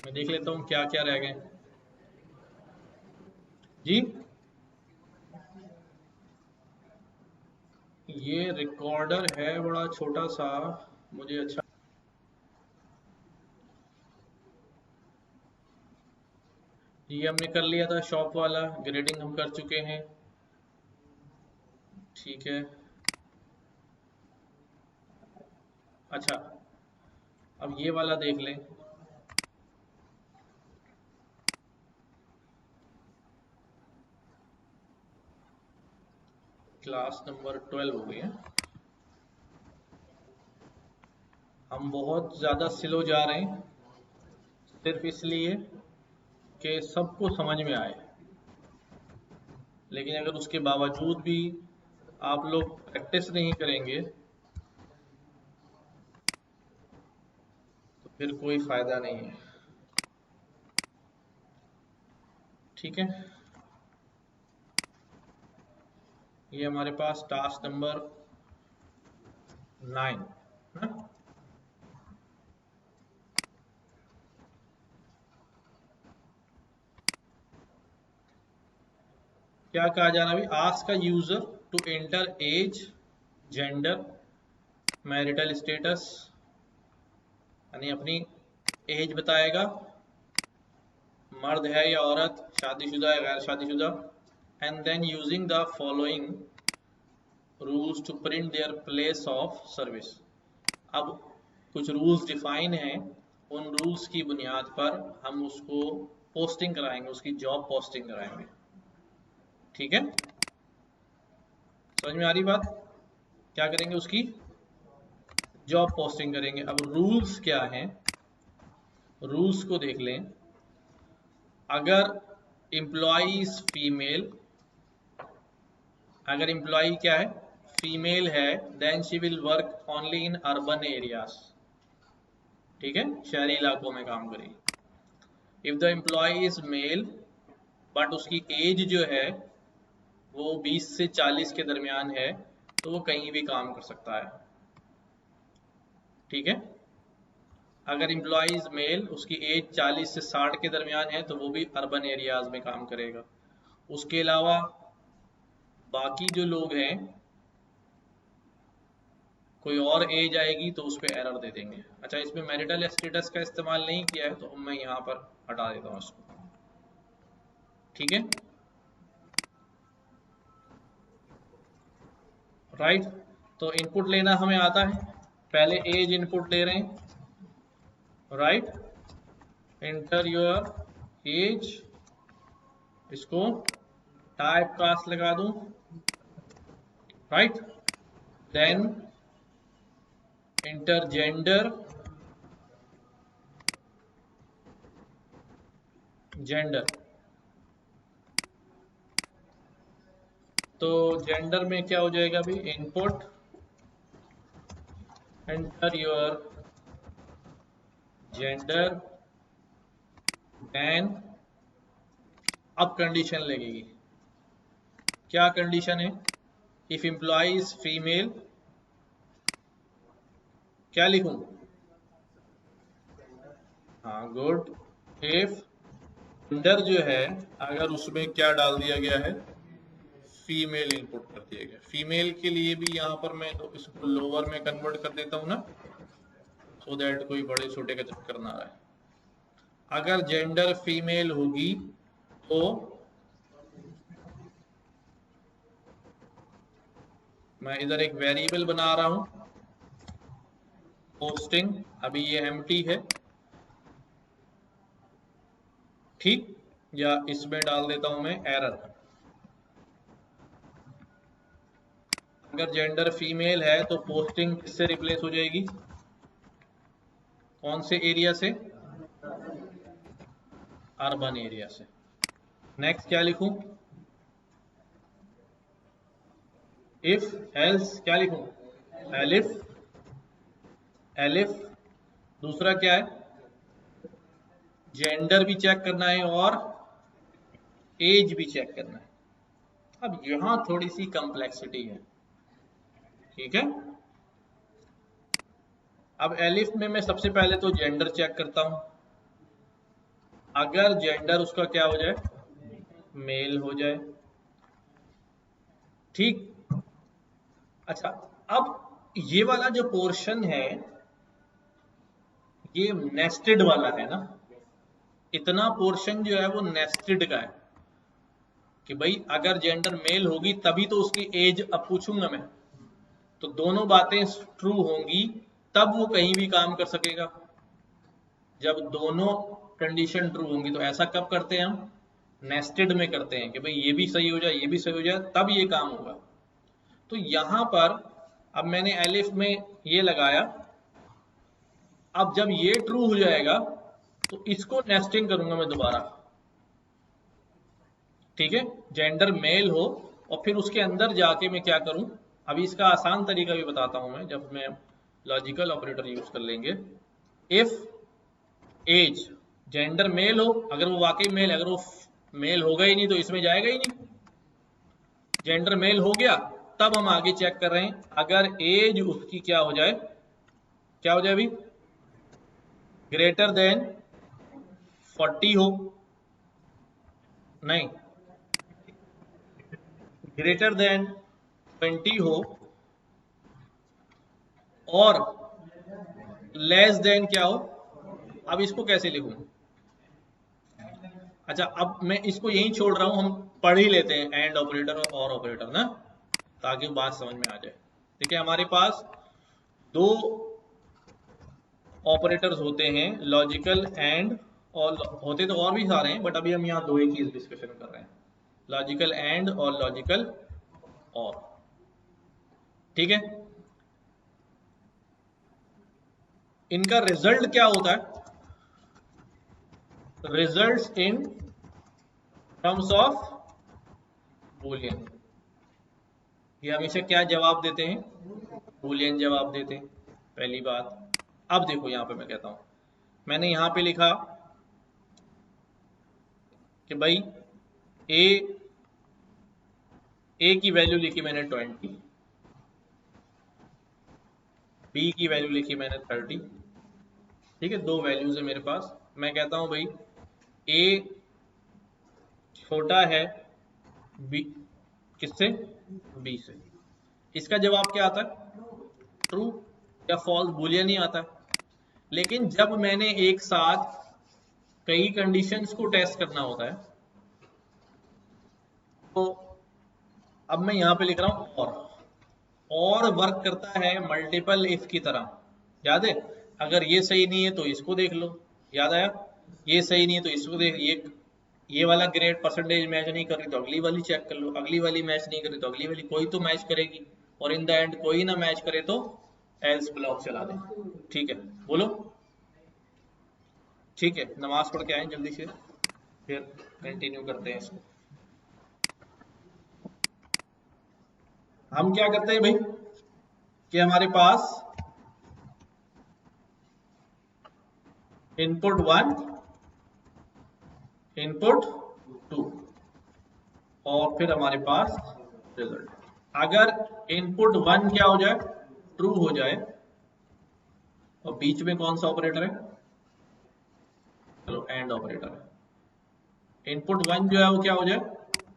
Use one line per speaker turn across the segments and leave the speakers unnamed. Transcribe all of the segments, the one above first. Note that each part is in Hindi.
मैं देख लेता हूँ क्या क्या रह गए जी। ये रिकॉर्डर है बड़ा छोटा सा, मुझे अच्छा। ये हमने कर लिया था, शॉप वाला ग्रेडिंग हम कर चुके हैं। ठीक है। अच्छा, अब ये वाला देख लें। क्लास नंबर 12 हो गई है। हम बहुत ज़्यादा स्लो जा रहे हैं, सिर्फ इसलिए कि सबको समझ में आए। लेकिन अगर उसके बावजूद भी आप लोग प्रैक्टिस नहीं करेंगे तो फिर कोई फ़ायदा नहीं है। ठीक है, ये हमारे पास टास्क नंबर 9 है। क्या कहा जा रहा है अभी? Ask a user to enter age, gender, marital status, यानी अपनी एज बताएगा, मर्द है या औरत, शादीशुदा या गैर शादीशुदा, and then using the following rules to print their place of service. अब कुछ रूल्स डिफाइन हैं, उन रूल्स की बुनियाद पर हम उसको पोस्टिंग कराएंगे, उसकी जॉब पोस्टिंग कराएंगे। ठीक है, समझ में आ रही बात? क्या करेंगे? उसकी जॉब पोस्टिंग करेंगे। अब रूल्स क्या हैं, रूल्स को देख लें। अगर एम्प्लॉइज फीमेल, अगर एम्प्लॉय क्या है, फीमेल है, then she will work only in urban areas. ठीक है, शहरी इलाकों में काम करेगी। If the employ is male but उसकी एज जो है वो 20 से 40 के दरमियान है, तो वो कहीं भी काम कर सकता है। ठीक है, अगर एम्प्लॉय इज मेल, उसकी एज 40 से 60 के दरमियान है, तो वो भी अर्बन एरियाज में काम करेगा। उसके अलावा बाकी जो लोग हैं, कोई और एज आएगी तो उस पर एरर दे देंगे। अच्छा, इसमें मैरिटल स्टेटस का इस्तेमाल नहीं किया है तो मैं यहाँ पर हटा देता हूँ इसको। ठीक है, राइट। तो इनपुट लेना हमें आता है, पहले एज इनपुट ले रहे हैं, राइट। एंटर योर एज, इसको टाइप कास्ट लगा दूं, right. Then enter gender, gender. तो जेंडर में क्या हो जाएगा अभी? Input enter your gender, then अब कंडीशन लगेगी। क्या कंडीशन है? इफ एम्प्लॉय इज फीमेल, क्या लिखूं? हाँ, गुड। इफ जेंडर जो है, अगर उसमें क्या डाल दिया गया है? फीमेल इनपुट कर दिया गया। फीमेल के लिए भी यहाँ पर मैं तो इसको लोअर में कन्वर्ट कर देता हूँ ना, सो दैट कोई बड़े छोटे का चक्कर ना रहे। अगर जेंडर फीमेल होगी तो मैं इधर एक वेरिएबल बना रहा हूं, पोस्टिंग। अभी ये एम्प्टी है, ठीक। या इसमें डाल देता हूं मैं एरर। अगर जेंडर फीमेल है तो पोस्टिंग किससे रिप्लेस हो जाएगी? कौन से एरिया से? अर्बन एरिया से। नेक्स्ट क्या लिखूं? इफ एल्स क्या लिखूं? Elif, elif. दूसरा क्या है? जेंडर भी चेक करना है और एज भी चेक करना है। अब यहां थोड़ी सी कॉम्प्लेक्सिटी है, ठीक है। अब एलिफ में मैं सबसे पहले तो जेंडर चेक करता हूं, अगर जेंडर उसका क्या हो जाए, मेल हो जाए। ठीक। अच्छा, अब ये वाला जो पोर्शन है ये नेस्टेड वाला है ना, इतना पोर्शन जो है वो नेस्टेड का है कि भाई अगर जेंडर मेल होगी तभी तो उसकी एज अब पूछूंगा मैं, तो दोनों बातें ट्रू होंगी तब वो कहीं भी काम कर सकेगा। जब दोनों कंडीशन ट्रू होंगी तो ऐसा कब करते हैं हम, नेस्टेड में करते हैं कि भाई ये भी सही हो जाए ये भी सही हो जाए तब ये काम होगा। तो यहां पर अब मैंने एलिफ में ये लगाया, अब जब ये ट्रू हो जाएगा तो इसको नेस्टिंग करूंगा मैं दोबारा। ठीक है, जेंडर मेल हो और फिर उसके अंदर जाके मैं क्या करूं, अभी इसका आसान तरीका भी बताता हूं मैं, जब मैं लॉजिकल ऑपरेटर यूज कर लेंगे। इफ एज जेंडर मेल हो, अगर वो वाकई मेल है, अगर वो मेल होगा ही नहीं तो इसमें जाएगा ही नहीं। जेंडर मेल हो गया तब हम आगे चेक कर रहे हैं, अगर एज उसकी क्या हो जाए, क्या हो जाए अभी, ग्रेटर देन 40 हो, नहीं ग्रेटर देन 20 हो, और लेस देन क्या हो। अब इसको कैसे लिखूं, अच्छा अब मैं इसको यहीं छोड़ रहा हूं, हम पढ़ ही लेते हैं एंड ऑपरेटर और ऑपरेटर ना, ताकि बात समझ में आ जाए। देखिए हमारे पास दो ऑपरेटर्स होते हैं, लॉजिकल एंड, और होते तो और भी सारे हैं बट अभी हम यहाँ दो एक ही डिस्कशन कर रहे हैं, लॉजिकल एंड और लॉजिकल और। ठीक है, इनका रिजल्ट क्या होता है, results in terms of Boolean. ये हमेशा क्या जवाब देते हैं, बूलियन जवाब देते हैं, पहली बात। अब देखो यहां पे मैं कहता हूं, मैंने यहां पे लिखा कि भाई ए की वैल्यू लिखी मैंने 20, बी की वैल्यू लिखी मैंने 30। ठीक है, दो वैल्यूज है मेरे पास, मैं कहता हूं भाई ए छोटा है बी, किससे, बी से। इसका जवाब क्या आता है, ट्रू या फॉल्स, बूलियन ही आता है। लेकिन जब मैंने एक साथ कई कंडीशंस को टेस्ट करना होता है, तो अब मैं यहां पे लिख रहा हूं और वर्क करता है मल्टीपल इफ की तरह। याद है, अगर ये सही नहीं है तो इसको देख लो, याद आया, ये सही नहीं है तो इसको देख, ये वाला ग्रेड परसेंटेज मैच नहीं कर रही तो अगली वाली चेक कर लो, अगली वाली मैच नहीं कर रही तो अगली वाली, कोई तो मैच करेगी, और इन द एंड कोई ना मैच करे तो एल्स ब्लॉक चला दे। ठीक है, बोलो। ठीक है, नमाज पढ़ के आए जल्दी से, फिर कंटिन्यू करते हैं इसको। हम क्या करते हैं भाई कि हमारे पास इनपुट 1 इनपुट 2 और फिर हमारे पास रिजल्ट। अगर इनपुट 1 क्या हो जाए, ट्रू हो जाए, और बीच में कौन सा ऑपरेटर है, चलो एंड ऑपरेटर है, इनपुट 1 जो है वो क्या हो जाए,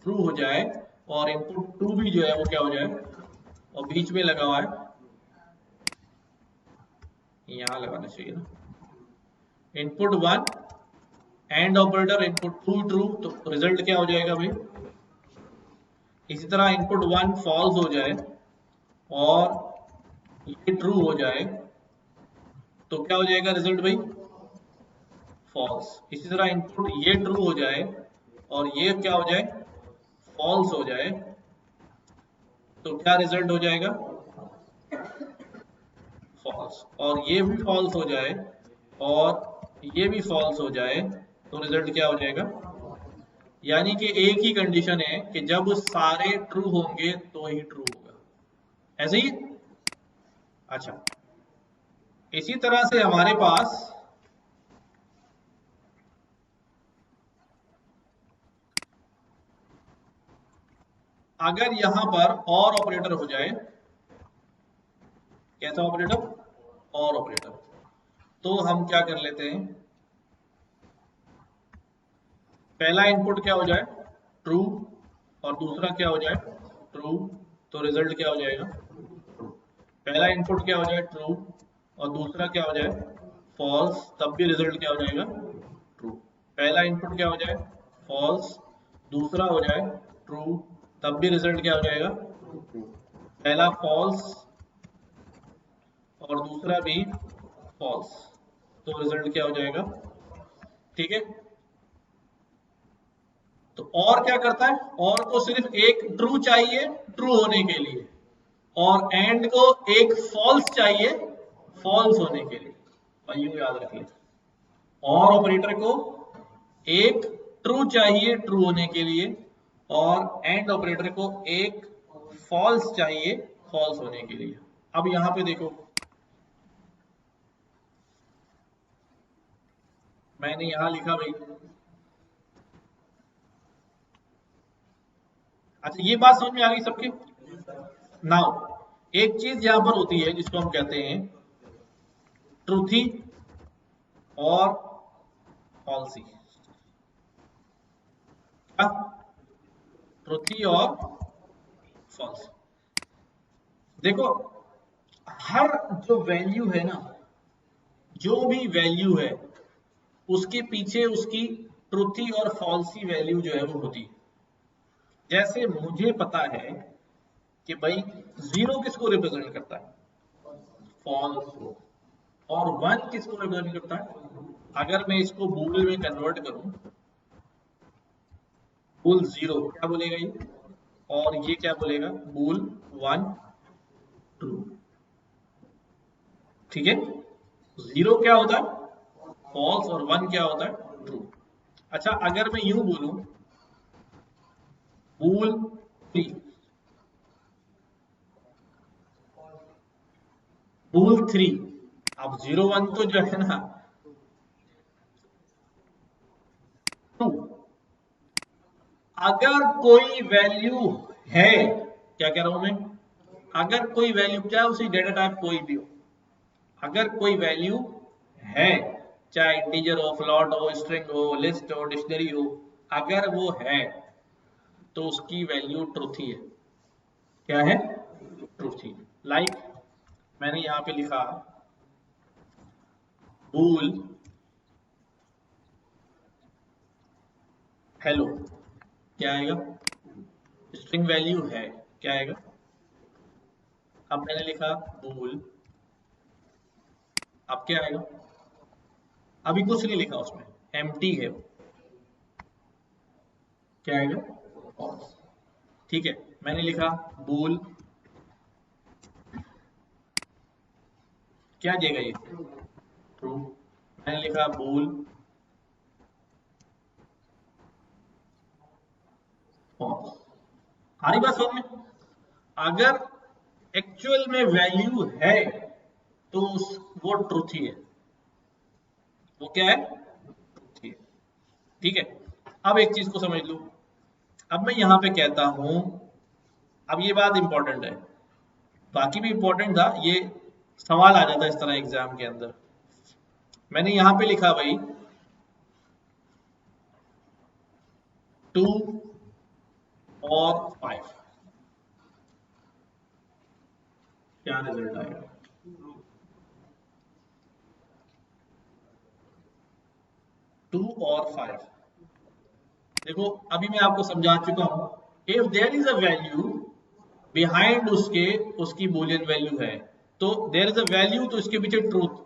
ट्रू हो जाए, और इनपुट 2 भी जो है वो क्या हो जाए, और बीच में लगा हुआ है, यहां लगाना चाहिए ना, input 1 and operator, input 2 true, तो रिजल्ट क्या हो जाएगा भाई। इसी तरह इनपुट 1 फॉल्स हो जाए और ये ट्रू हो जाए तो क्या हो जाएगा रिजल्ट भाई, फॉल्स। इसी तरह इनपुट ये ट्रू हो जाए और ये क्या हो जाए, फॉल्स हो जाए, तो क्या रिजल्ट हो जाएगा, फॉल्स। और ये भी फॉल्स हो जाए और ये भी फॉल्स हो जाए तो रिजल्ट क्या हो जाएगा। यानी कि एक ही कंडीशन है कि जब सारे ट्रू होंगे तो ही ट्रू होगा, ऐसे ही। अच्छा, इसी तरह से हमारे पास अगर यहां पर और ऑपरेटर हो जाए, कैसा ऑपरेटर, और ऑपरेटर, तो हम क्या कर लेते हैं, पहला इनपुट क्या हो जाए ट्रू और दूसरा क्या हो जाए ट्रू, तो रिजल्ट क्या हो जाएगा ट्रू। पहला इनपुट क्या हो जाए ट्रू और दूसरा क्या हो जाए फॉल्स, तब भी रिजल्ट क्या हो जाएगा ट्रू। पहला इनपुट क्या हो जाए फॉल्स, दूसरा हो जाए ट्रू, तब भी रिजल्ट क्या हो जाएगा ट्रू। पहला फॉल्स और दूसरा भी फॉल्स, तो रिजल्ट क्या हो जाएगा, ठीक है। तो और क्या करता है, और को सिर्फ एक ट्रू चाहिए ट्रू होने के लिए, और एंड को एक फॉल्स चाहिए फॉल्स होने के लिए, और यूं याद रखिए। और ऑपरेटर को एक ट्रू चाहिए ट्रू होने के लिए, और एंड ऑपरेटर को एक फॉल्स चाहिए फॉल्स होने के लिए। अब यहां पे देखो, मैंने यहां लिखा भाई, अच्छा ये बात समझ में आ गई सबके। नाउ एक चीज यहां पर होती है जिसको हम कहते हैं ट्रूथी और फॉल्सी। क्या? ट्रूथी और फॉल्स। देखो, हर जो वैल्यू है ना, जो भी वैल्यू है उसके पीछे उसकी ट्रूथी और फॉल्सी वैल्यू जो है वो होती है। जैसे मुझे पता है कि भाई जीरो किसको रिप्रेजेंट करता है, फॉल्स को, और वन किसको रिप्रेजेंट करता है। अगर मैं इसको बूल में कन्वर्ट करूं, बूल जीरो क्या बोलेगा ये, और ये क्या बोलेगा बूल वन ट्रू, ठीक है। जीरो क्या होता है फॉल्स और वन क्या होता है ट्रू। अच्छा अगर मैं यूं बोलूं बूल थ्री, बूल थ्री, अब जीरो वन तो जो है ना ट्रू। अगर कोई वैल्यू है, क्या कह रहा हूं मैं, अगर कोई वैल्यू, चाहे उसी डेटा टाइप कोई भी हो, अगर कोई वैल्यू है, चाहे इंटीजर हो फ्लोट हो स्ट्रिंग हो लिस्ट हो डिक्शनरी हो, अगर वो है तो उसकी वैल्यू ट्रूथ ही है। क्या है ट्रूथ ही। लाइक मैंने यहां पे लिखा बूल हेलो, क्या आएगा, स्ट्रिंग वैल्यू है, क्या आएगा। अब मैंने लिखा बूल, अब क्या आएगा, अभी कुछ नहीं लिखा उसमें, एम्प्टी है, क्या आएगा false। ठीक है, मैंने लिखा बूल, क्या देगा ये ट्रू। मैंने लिखा बूल फॉल्स। आ रही बात समझ में। अगर एक्चुअल में वैल्यू है तो वो ट्रूथ ही है, वो क्या है ट्रूथ ही है, ठीक है। अब एक चीज को समझ लो, अब मैं यहां पे कहता हूं, अब ये बात इंपॉर्टेंट है, बाकी भी इंपॉर्टेंट था, ये सवाल आ जाता है इस तरह एग्जाम के अंदर। मैंने यहां पे लिखा भाई 2 और 5, क्या रिजल्ट आएगा। 2 और 5, देखो अभी मैं आपको समझा चुका हूं, if there is a value behind उसके, उसकी बुलियन वैल्यू है, तो देयर इज अ वैल्यू, तो इसके पीछे ट्रूथ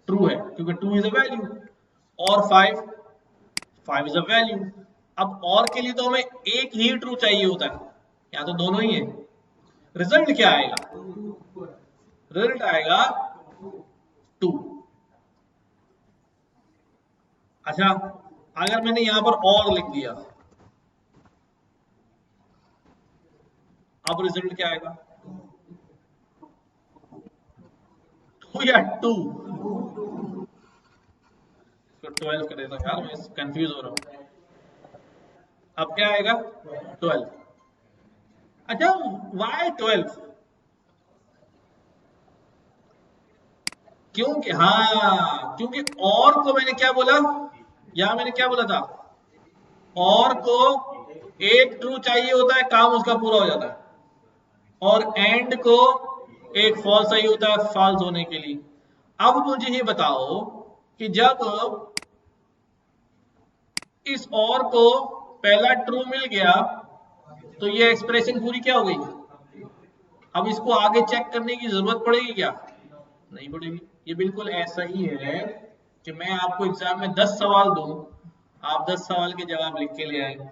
ट्रू है, क्योंकि 2 इज अ वैल्यू, और 5 इज अ वैल्यू। अब और के लिए तो हमें एक ही ट्रू चाहिए होता है, या तो दोनों ही है। रिजल्ट क्या आएगा, रिजल्ट आएगा 2। अच्छा अगर मैंने यहां पर और लिख दिया, अब रिजल्ट क्या आएगा, 2 या 2, 12 कर देता हूं यार, मैं कंफ्यूज हो रहा हूं। अब क्या आएगा 12। अच्छा वाई 12, क्योंकि हाँ, क्योंकि और को मैंने क्या बोला, यहां मैंने क्या बोला था, और को एक ट्रू चाहिए होता है, काम उसका पूरा हो जाता है, और एंड को एक फॉल्स चाहिए होता है फॉल्स होने के लिए। अब मुझे ये बताओ कि जब इस और को पहला ट्रू मिल गया तो ये एक्सप्रेशन पूरी क्या हो गई? अब इसको आगे चेक करने की जरूरत पड़ेगी क्या? नहीं पड़ेगी। ये बिल्कुल ऐसा ही है कि मैं आपको एग्जाम में 10 सवाल दूं, आप 10 सवाल के जवाब लिख के ले आए,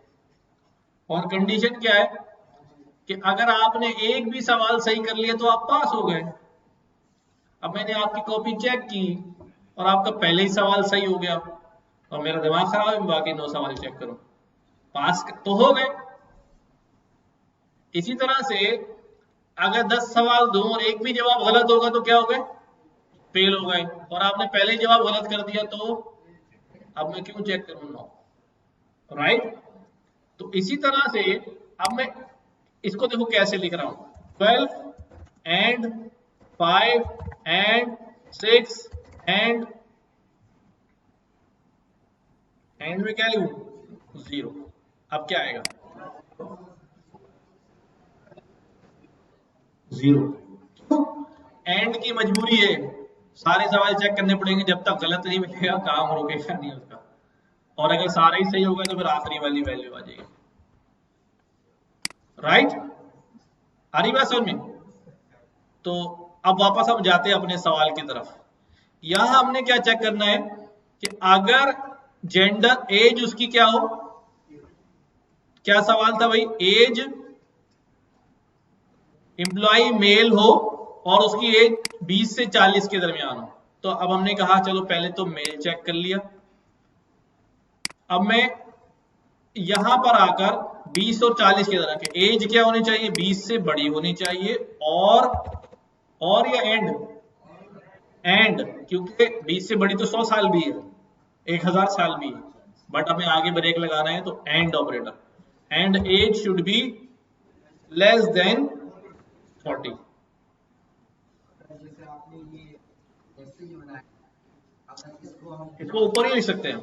और कंडीशन क्या है कि अगर आपने एक भी सवाल सही कर लिया तो आप पास हो गए। अब मैंने आपकी कॉपी चेक की और आपका पहले ही सवाल सही हो गया और मेरा दिमाग खराब है, बाकी 9 सवाल चेक करो, पास तो हो गए। इसी तरह से अगर 10 सवाल दूं और एक भी जवाब गलत होगा तो क्या हो गए? फेल हो गए। और आपने पहले ही जवाब गलत कर दिया तो अब मैं क्यों चेक करूं? 9, राइट। तो इसी तरह से अब मैं इसको देखो कैसे लिख रहा हूं, 12 एंड 5 एंड 6 एंड में क्या लिखूं? 0। अब क्या आएगा? 0। एंड की मजबूरी है, सारे सवाल चेक करने पड़ेंगे, जब तक गलत नहीं मिलेगा काम रुकेगा नहीं उसका, और अगर सारा ही सही होगा तो फिर आखिरी वाली वैल्यू आ जाएगी, राइट। आ रही बात समझ में? तो अब वापस हम जाते हैं अपने सवाल की तरफ। यहां हमने क्या चेक करना है कि अगर जेंडर एज उसकी क्या हो, क्या सवाल था भाई? एज एम्प्लॉय मेल हो और उसकी एज 20 से 40 के दरमियान हो। तो अब हमने कहा चलो पहले तो मेल चेक कर लिया, अब मैं यहां पर आकर 20 और 40 के दरमियान के एज क्या होनी चाहिए? 20 से बड़ी होनी चाहिए, और या एंड क्योंकि 20 से बड़ी तो 100 साल भी है, 1000 साल भी है, बट हमें आगे ब्रेक लगाना है तो and operator, and age should be less than 40। इसको ऊपर ही लिख सकते हैं,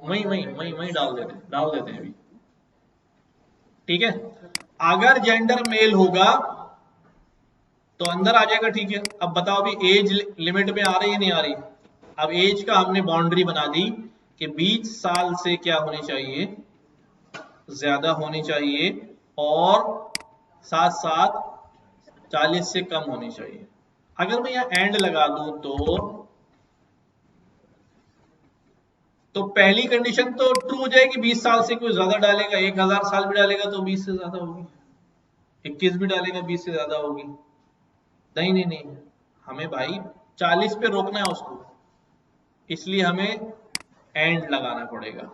वही डाल देते हैं अभी, ठीक है। अगर जेंडर मेल होगा तो अंदर आ जाएगा, ठीक है। अब बताओ अभी एज लिमिट में आ रही है नहीं आ रही? अब एज का हमने बाउंड्री बना दी कि 20 साल से क्या होनी चाहिए? ज्यादा होनी चाहिए, और साथ साथ 40 से कम होनी चाहिए। अगर मैं यहां एंड लगा दूं तो पहली कंडीशन तो ट्रू हो जाएगी, 20 साल से कोई ज्यादा डालेगा, 1000 साल भी डालेगा तो 20 से ज्यादा होगी, 21 भी डालेगा 20 से ज्यादा होगी। नहीं, हमें भाई 40 पे रोकना है उसको, इसलिए हमें एंड लगाना पड़ेगा,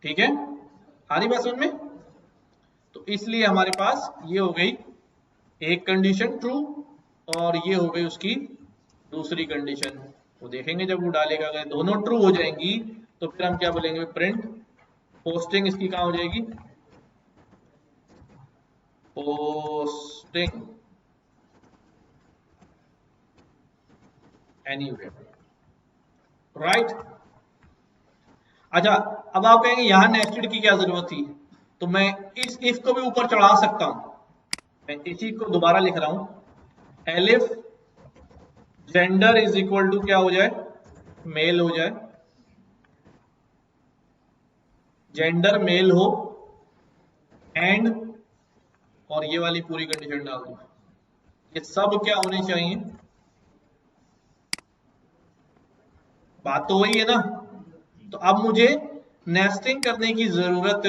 ठीक है। आ रही बात समझ में? तो इसलिए हमारे पास ये हो गई एक कंडीशन ट्रू, और ये हो गई उसकी दूसरी कंडीशन। वो देखेंगे जब वो डालेगा, अगर दोनों ट्रू हो जाएंगी तो फिर हम क्या बोलेंगे? प्रिंट पोस्टिंग इसकी कहां हो जाएगी? Posting anywhere, right. अच्छा, अब आप कहेंगे यहां नेस्टेड की क्या जरूरत थी? तो मैं इस इफ को भी ऊपर चढ़ा सकता हूं, मैं इसी को दोबारा लिख रहा हूं, elif gender is equal to क्या हो जाए? मेल हो जाए, जेंडर मेल हो, एंड, और ये वाली पूरी कंडीशन डाल दो, ये सब क्या होने चाहिए? बात तो वही है ना। तो अब मुझे नेस्टिंग करने की जरूरत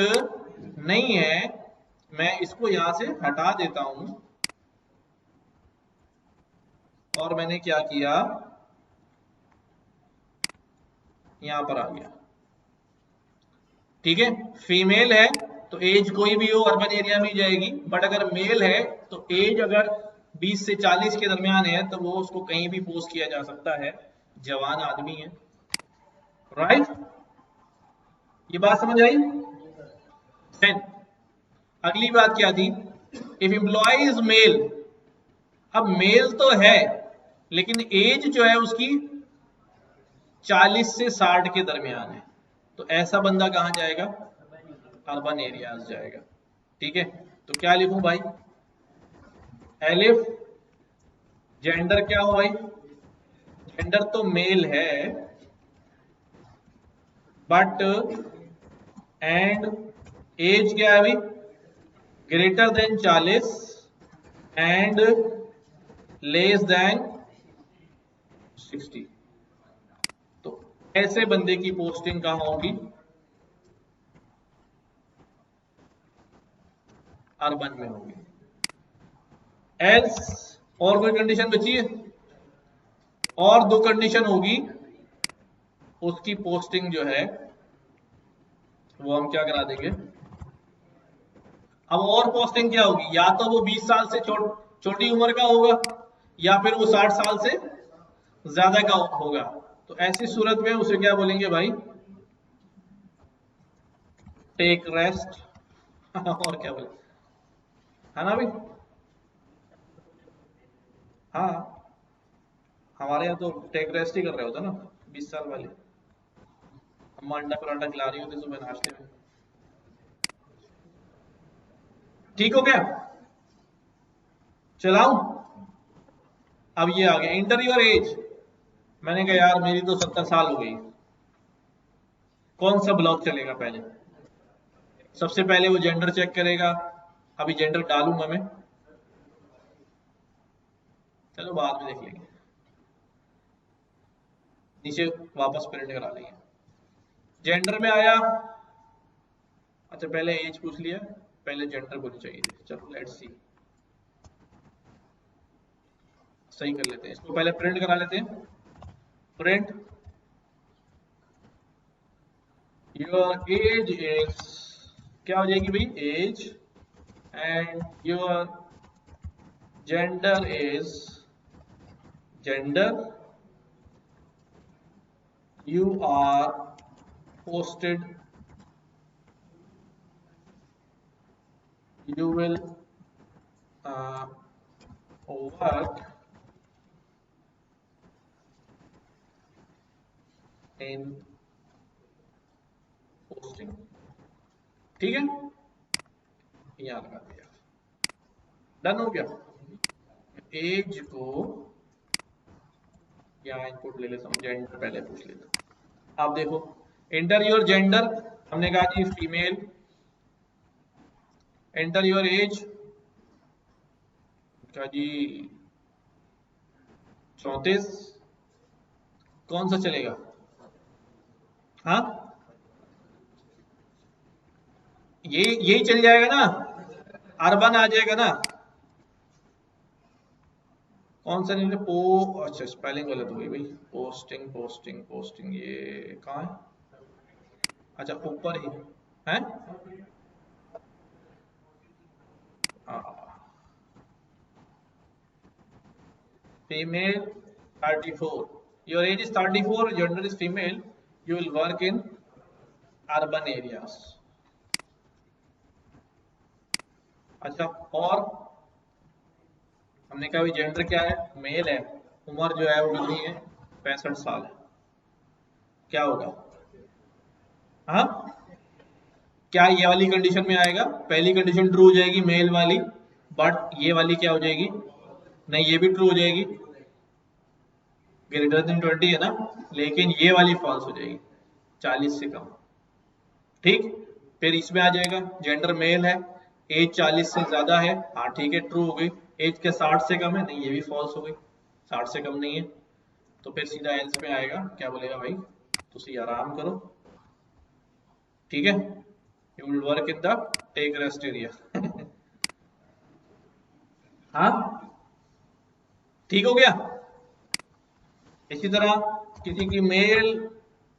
नहीं है, मैं इसको यहां से हटा देता हूं, और मैंने क्या किया, यहां पर आ गया, ठीक है। फीमेल है तो एज कोई भी हो अर्बन एरिया में ही जाएगी, बट अगर मेल है तो एज अगर 20 से 40 के दरमियान है तो वो उसको कहीं भी पोस्ट किया जा सकता है, जवान आदमी है, राइट। ये बात समझ आई? Then, अगली बात क्या थी? इफ एम्प्लॉय इज मेल, अब मेल तो है लेकिन एज जो है उसकी 40 से 60 के दरमियान है, तो ऐसा बंदा कहाँ जाएगा? अर्बन एरियाज जाएगा। ठीक है, तो क्या लिखूं भाई? एलिफ जेंडर क्या हो भाई? जेंडर तो मेल है, बट एंड एज क्या है अभी? Greater than 40 and less than 60। तो ऐसे बंदे की पोस्टिंग कहाँ होगी? अर्बन में होगी। एल्स और कोई कंडीशन बची है? और दो कंडीशन होगी, उसकी पोस्टिंग जो है वो हम क्या करा देंगे। अब और पोस्टिंग क्या होगी? या तो वो 20 साल से छोटी उम्र का होगा, या फिर वो 60 साल से ज्यादा का होगा। तो ऐसी सूरत में उसे क्या बोलेंगे भाई? Take rest. और क्या बोले, है ना भाई? हाँ, हमारे यहाँ तो टेक रेस्ट ही कर रहे होते ना 20 साल वाले। अम्मा अंडा पराठा खिला रही होती सुबह नाश्ते में। ठीक हो गया? चलाऊं? अब ये आ गया इंटर योर एज। मैंने कहा यार मेरी तो 70 साल हो गई, कौन सा ब्लॉक चलेगा? पहले सबसे पहले वो जेंडर चेक करेगा। अभी जेंडर डालूंगा मैं, चलो बाद में देख लेंगे, नीचे वापस प्रिंट करा लेंगे। जेंडर में आया, अच्छा पहले एज पूछ लिया, पहले जेंडर होनी चाहिए थी। चलो लेट्स सी, सही कर लेते हैं इसको, पहले प्रिंट करा लेते हैं। प्रिंट योर एज इज, क्या हो जाएगी भाई? Age and your gender is gender you are posted, you will work in posting। ठीक है, यहाँ लगा दिया, डन हो गया। एज को यहाँ इनपुट ले लेता हूँ, जेंडर पहले पूछ लेता हूँ। आप देखो, एंटर योर जेंडर हमने कहा जी फीमेल, एंटर योर एज का जी 34, कौन सा चलेगा? हाँ, ये यही चल जाएगा ना, अर्बन आ जाएगा ना। कौन सा नहीं? अच्छा स्पेलिंग गलत हो गई भाई, पोस्टिंग पोस्टिंग पोस्टिंग, ये कहाँ है? अच्छा ऊपर ही है। Female 34, your age is 34, gender is female, you will work in urban areas. अच्छा, और हमने कहा जेंडर क्या है? मेल है, उम्र जो है वो कितनी है? 65 साल है। क्या होगा? हाँ, क्या ये वाली कंडीशन में आएगा? पहली कंडीशन ट्रू हो जाएगी मेल वाली, बट ये वाली क्या हो जाएगी? नहीं, ये भी ट्रू हो जाएगी, ग्रेटर देन 20 है ना, लेकिन ये वाली फॉल्स हो जाएगी, 40 से कम। ठीक, फिर इसमें आ जाएगा जेंडर मेल है, एज 40 से ज्यादा है, हाँ ठीक है ट्रू हो गई। एज के 60 से कम है, नहीं ये भी फॉल्स हो गई, 60 से कम नहीं है। तो फिर सीधा एल्स में आएगा, क्या बोलेगा भाई? तुसी आराम करो, ठीक है, you will work in the take rest area. हाँ, ठीक हो गया। इसी तरह किसी की मेल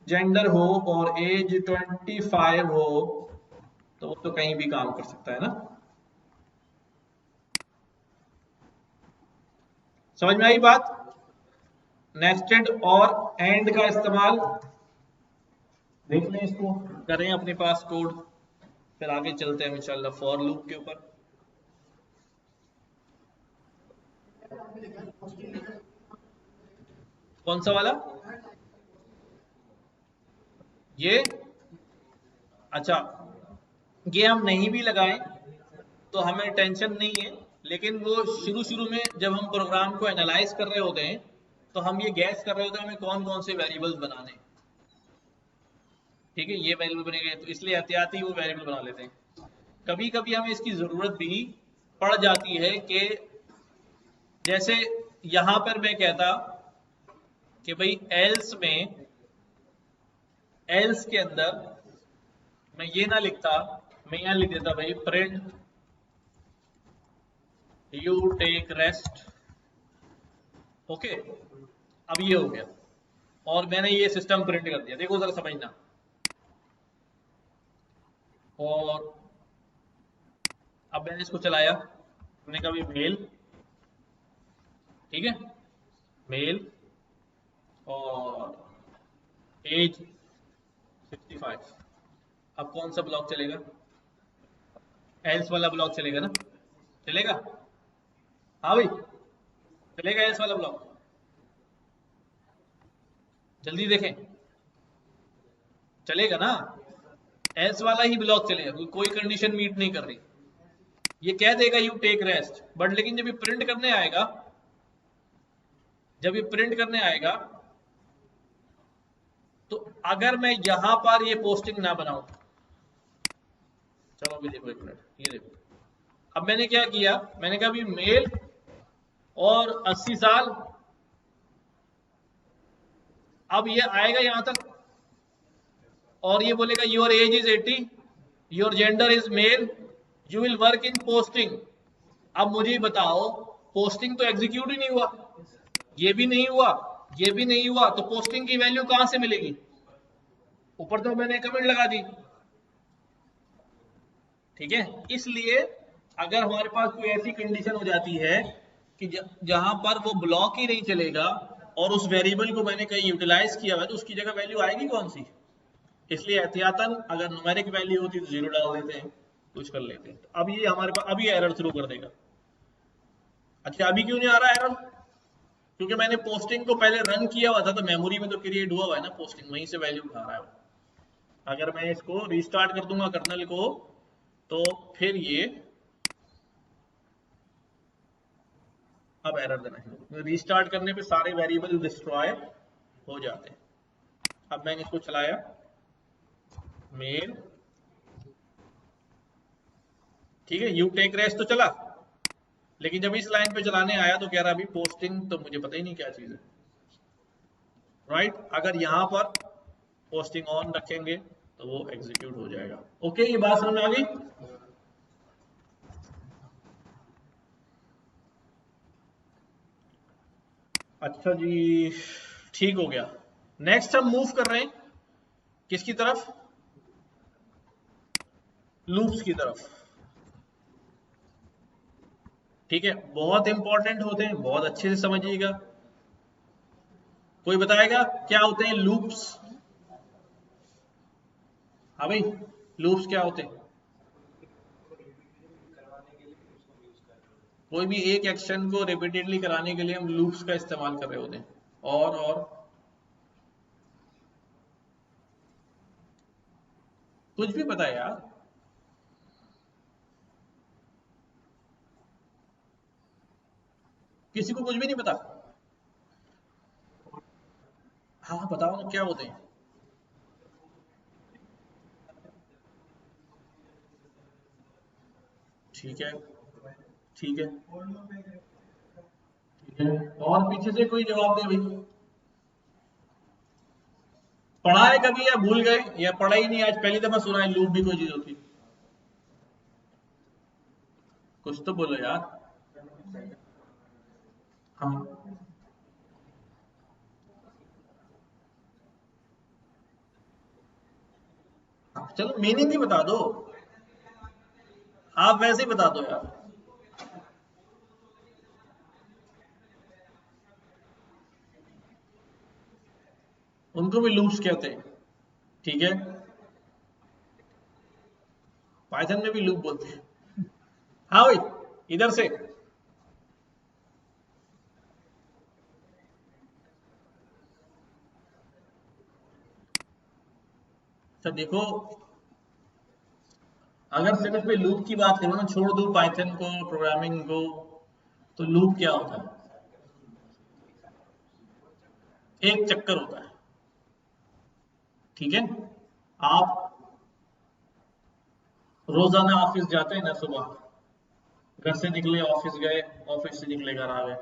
जेंडर हो और एज 25 हो, तो वो तो कहीं भी काम कर सकता है ना। समझ में आई बात? नेस्टेड और एंड का इस्तेमाल देख लें, इसको करें अपने पास कोड, फिर आगे चलते हैं इंशाल्लाह फॉर लूप के ऊपर। कौन सा वाला? ये अच्छा, ये हम नहीं भी लगाएं तो हमें टेंशन नहीं है, लेकिन वो शुरू शुरू में जब हम प्रोग्राम को एनालाइज कर रहे होते हैं तो हम ये गैस कर रहे होते हैं हमें कौन कौन से वेरिएबल्स बनाने हैं। ठीक है, ये वेरिएबल बनेंगे तो इसलिए एहतियाती वो वेरिएबल बना लेते हैं। कभी कभी हमें इसकी जरूरत भी पड़ जाती है कि जैसे यहां पर मैं कहता कि भाई एल्स के अंदर मैं ये ना लिखता, मैं यहां लिख देता भाई print you take rest. Okay, अब ये हो गया और मैंने ये सिस्टम प्रिंट कर दिया, देखो जरा समझना। और अब मैंने इसको चलाया, मैंने कहा भी मेल, ठीक है, मेल और एज 65। अब कौन सा ब्लॉक चलेगा? एल्स वाला ब्लॉक चलेगा ना? चलेगा? हाँ भाई, चलेगा एल्स वाला ब्लॉक? जल्दी देखें, चलेगा ना? एल्स वाला ही ब्लॉक चलेगा, कोई कंडीशन मीट नहीं कर रही। ये कह देगा यू टेक रेस्ट, बट लेकिन जब ये प्रिंट करने आएगा, जब ये प्रिंट करने आएगा तो अगर मैं यहां पर ये पोस्टिंग ना बनाऊं, चलो अभी देखो एक मिनट, ये देखो अब मैंने क्या किया, मैंने कहा अभी मेल और 80 साल। अब ये आएगा यहां तक और ये बोलेगा your age is 80, your gender is male, you will work in posting. अब मुझे बताओ, पोस्टिंग तो एग्जीक्यूट ही नहीं हुआ, ये भी नहीं हुआ, ये भी नहीं हुआ, तो पोस्टिंग की वैल्यू कहां से मिलेगी? ऊपर तो मैंने कमेंट लगा दी। ठीक है, इसलिए अगर हमारे पास कोई ऐसी कंडीशन हो जाती है कि जहां पर वो ब्लॉक ही नहीं चलेगा और उस वेरिएबल को मैंने कहीं यूटिलाइज किया हुआ है, तो उसकी जगह वैल्यू आएगी कौन सी? इसलिए एहतियातन अगर न्यूमेरिक वैल्यू होती तो जीरो डाल देते हैं, कुछ कर लेते हैं। तो अब ये हमारे पास अभी एरर थ्रू कर देगा। अच्छा, अभी क्यों नहीं आ रहा एरर? क्योंकि मैंने पोस्टिंग को पहले रन किया हुआ था, तो मेमोरी में तो क्रिएट हुआ हुआ है ना पोस्टिंग, वहीं से वैल्यू उठा रहा है। अगर मैं इसको रिस्टार्ट कर दूंगा कर्नल को, तो फिर ये अब एरर देना शुरू, रीस्टार्ट करने पे सारे वेरिएबल डिस्ट्रॉय हो जाते हैं। अब मैंने इसको चलाया, मेल, ठीक है, यू टेक रेस्ट तो चला, लेकिन जब इस लाइन पे चलाने आया तो कह रहा अभी पोस्टिंग तो मुझे पता ही नहीं क्या चीज है। राइट, अगर यहां पर पोस्टिंग ऑन रखेंगे तो वो एग्जीक्यूट हो जाएगा। ओके, ये बात समझ में आ गई? अच्छा जी, ठीक हो गया। नेक्स्ट हम मूव कर रहे हैं किसकी तरफ? लूप्स की तरफ। ठीक है, बहुत इंपॉर्टेंट होते हैं, बहुत अच्छे से समझिएगा। कोई बताएगा क्या होते हैं लूप्स? हाँ भाई, लूप्स क्या होते हैं? कोई भी एक एक्शन को रिपीटेडली कराने के लिए हम लूप्स का इस्तेमाल कर रहे होते हैं। और कुछ भी पता है यार? किसी को कुछ भी नहीं पता? हाँ हाँ, बताओ ना क्या होते हैं। ठीक है, ठीक है, ठीक है, और पीछे से कोई जवाब दे भाई। पढ़ा है कभी या भूल गए या पढ़ा ही नहीं, आज पहली दफा सुना है लूप भी कोई चीज होती? कुछ तो बोलो यार। हाँ हाँ, चलो मीनिंग ही बता दो, आप वैसे ही बता दो यार। उनको भी लूप्स कहते हैं, ठीक है, पाइथन में भी लूप बोलते हैं। हाँ भाई, इधर से। तो देखो, अगर सिर्फ मैं लूप की बात करूँ ना, छोड़ दूं पाइथन को, प्रोग्रामिंग को, तो लूप क्या होता है? एक चक्कर होता है, ठीक है। आप रोजाना ऑफिस जाते हैं ना, सुबह घर से निकले ऑफिस गए, ऑफिस से निकले घर आ गए,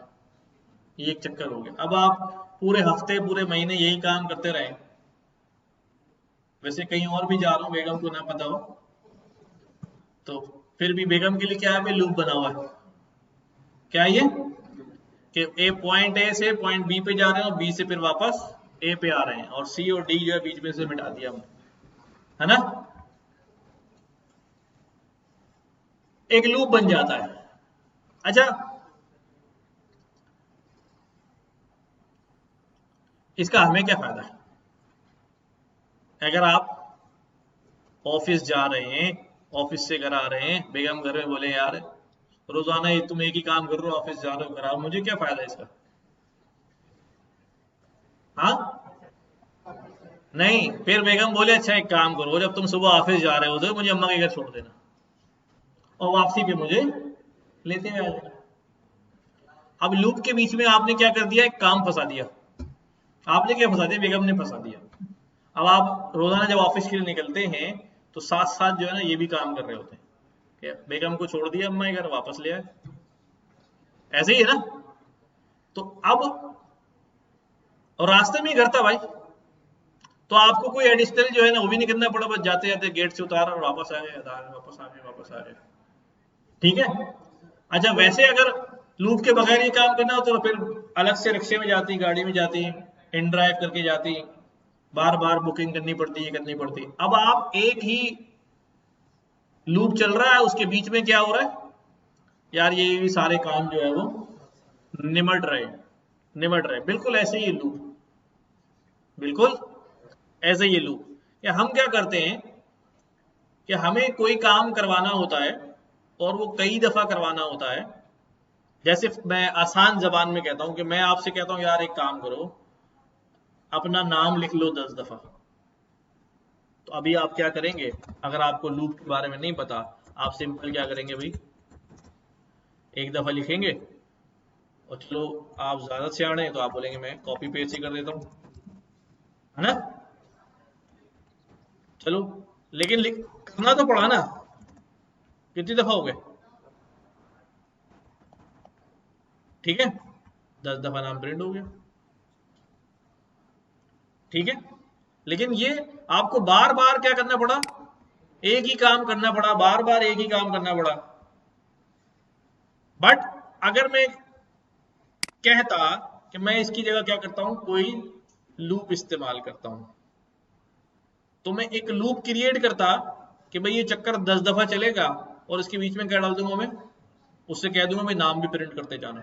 ये एक चक्कर हो गया। अब आप पूरे हफ्ते पूरे महीने यही काम करते रहे, वैसे कहीं और भी जा रहा हूँ, बेगम को ना पता हो, तो फिर भी बेगम के लिए क्या है, लूप बना हुआ है। क्या ये कि पॉइंट ए से पॉइंट बी पे जा रहे हैं और बी से फिर वापस ए पे आ रहे हैं, और सी और डी जो है बीच में से मिटा दिया हमने, है ना। एक लूप बन जाता है। अच्छा, इसका हमें क्या फायदा है? अगर आप ऑफिस जा रहे हैं, ऑफिस से घर आ रहे हैं, बेगम घर में बोले यार रोजाना ही तुम एक ही काम कर रहे हो, ऑफिस जा रहे हो, घर आओ, मुझे क्या फायदा इसका? हाँ, नहीं, फिर बेगम बोले अच्छा एक काम करो, जब तुम सुबह ऑफिस जा रहे हो तो मुझे अम्मा के घर छोड़ देना और वापसी पे मुझे लेते हुए आ जाना। अब लूप के बीच में आपने क्या कर दिया, एक काम फंसा दिया। आपने क्या फंसा दिया, बेगम ने फंसा दिया। अब आप रोजाना जब ऑफिस के लिए निकलते हैं तो साथ साथ जो है ना ये भी काम कर रहे होते हैं कि बेगम को छोड़ दिया अम्मा के घर, वापस ले आए, ऐसे ही है ना। तो अब, और रास्ते में ही घर था भाई, तो आपको कोई एडिशनल जो है ना वो भी नहीं करना पड़ा, बस जाते जाते गेट से उतारा और वापस आ गए, वापस आ गए, वापस आ गए, ठीक है। अच्छा, वैसे अगर लूप के बगैर ये काम करना हो तो फिर अलग से रिक्शे में जाती, गाड़ी में जाती, इन ड्राइव करके जाती, बार बार बुकिंग करनी पड़ती है, करनी पड़ती। अब आप एक ही लूप चल रहा है, उसके बीच में क्या हो रहा है यार, ये सारे काम जो है वो निमट रहे, निमट रहे, बिल्कुल ऐसे ही लूप, बिल्कुल ऐसे ही लूप। या हम क्या करते हैं कि हमें कोई काम करवाना होता है और वो कई दफा करवाना होता है। जैसे मैं आसान जबान में कहता हूं कि मैं आपसे कहता हूं यार एक काम करो, अपना नाम लिख लो 10 दफा। तो अभी आप क्या करेंगे, अगर आपको लूप के बारे में नहीं पता, आप सिंपल क्या करेंगे भाई, एक दफा लिखेंगे, और चलो आप ज्यादा सियाणे हैं तो आप बोलेंगे मैं कॉपी पेस्ट ही कर देता हूँ, है ना। चलो, लेकिन करना तो पड़ा ना। कितनी दफा हो गए, ठीक है, 10 दफा नाम प्रिंट हो गया, ठीक है। लेकिन ये आपको बार बार क्या करना पड़ा, एक ही काम करना पड़ा, बार बार एक ही काम करना पड़ा। बट अगर मैं कहता कि मैं इसकी जगह क्या करता हूं, कोई लूप इस्तेमाल करता हूं, तो मैं एक लूप क्रिएट करता कि भाई ये चक्कर 10 दफा चलेगा, और इसके बीच में क्या डाल दूंगा मैं, उससे कह दूंगा भाई नाम भी प्रिंट करते जाना।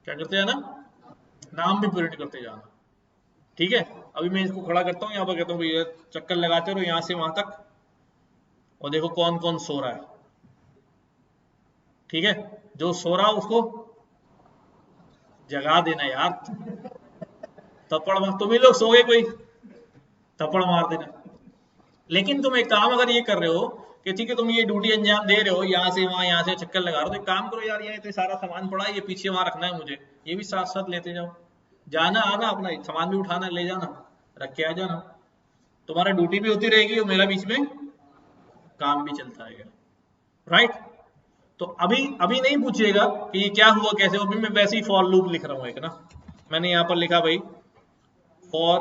क्या करते जाना, नाम भी प्रिंट करते जाना, ठीक है। अभी मैं इसको खड़ा करता हूँ यहाँ पर, कहता हूँ भैया चक्कर लगाते रहो यहाँ से वहां तक, और देखो कौन कौन सो रहा है, ठीक है। जो सो रहा उसको जगा देना यार, थप्पड़ मार, तुम ही लोग सो गए कोई, थप्पड़ मार देना। लेकिन तुम एक काम अगर ये कर रहे हो कि ठीक है तुम ये ड्यूटी अंजाम दे रहे हो, यहाँ से वहां, यहाँ से चक्कर लगा रहे हो, तो एक काम करो यार, ये तो सारा सामान पड़ा है, ये पीछे वहां रखना है मुझे, ये भी साथ साथ लेते जाओ, जाना आना अपना सामान भी उठाना ले जाना, रख के आ जाना, तुम्हारा ड्यूटी भी होती रहेगी और मेरा बीच में काम भी चलता रहेगा, राइट। तो अभी अभी नहीं पूछिएगा कि ये क्या हुआ कैसे, अभी मैं वैसे ही फॉर लूप लिख रहा हूँ एक ना, मैंने यहाँ पर लिखा भाई फॉर,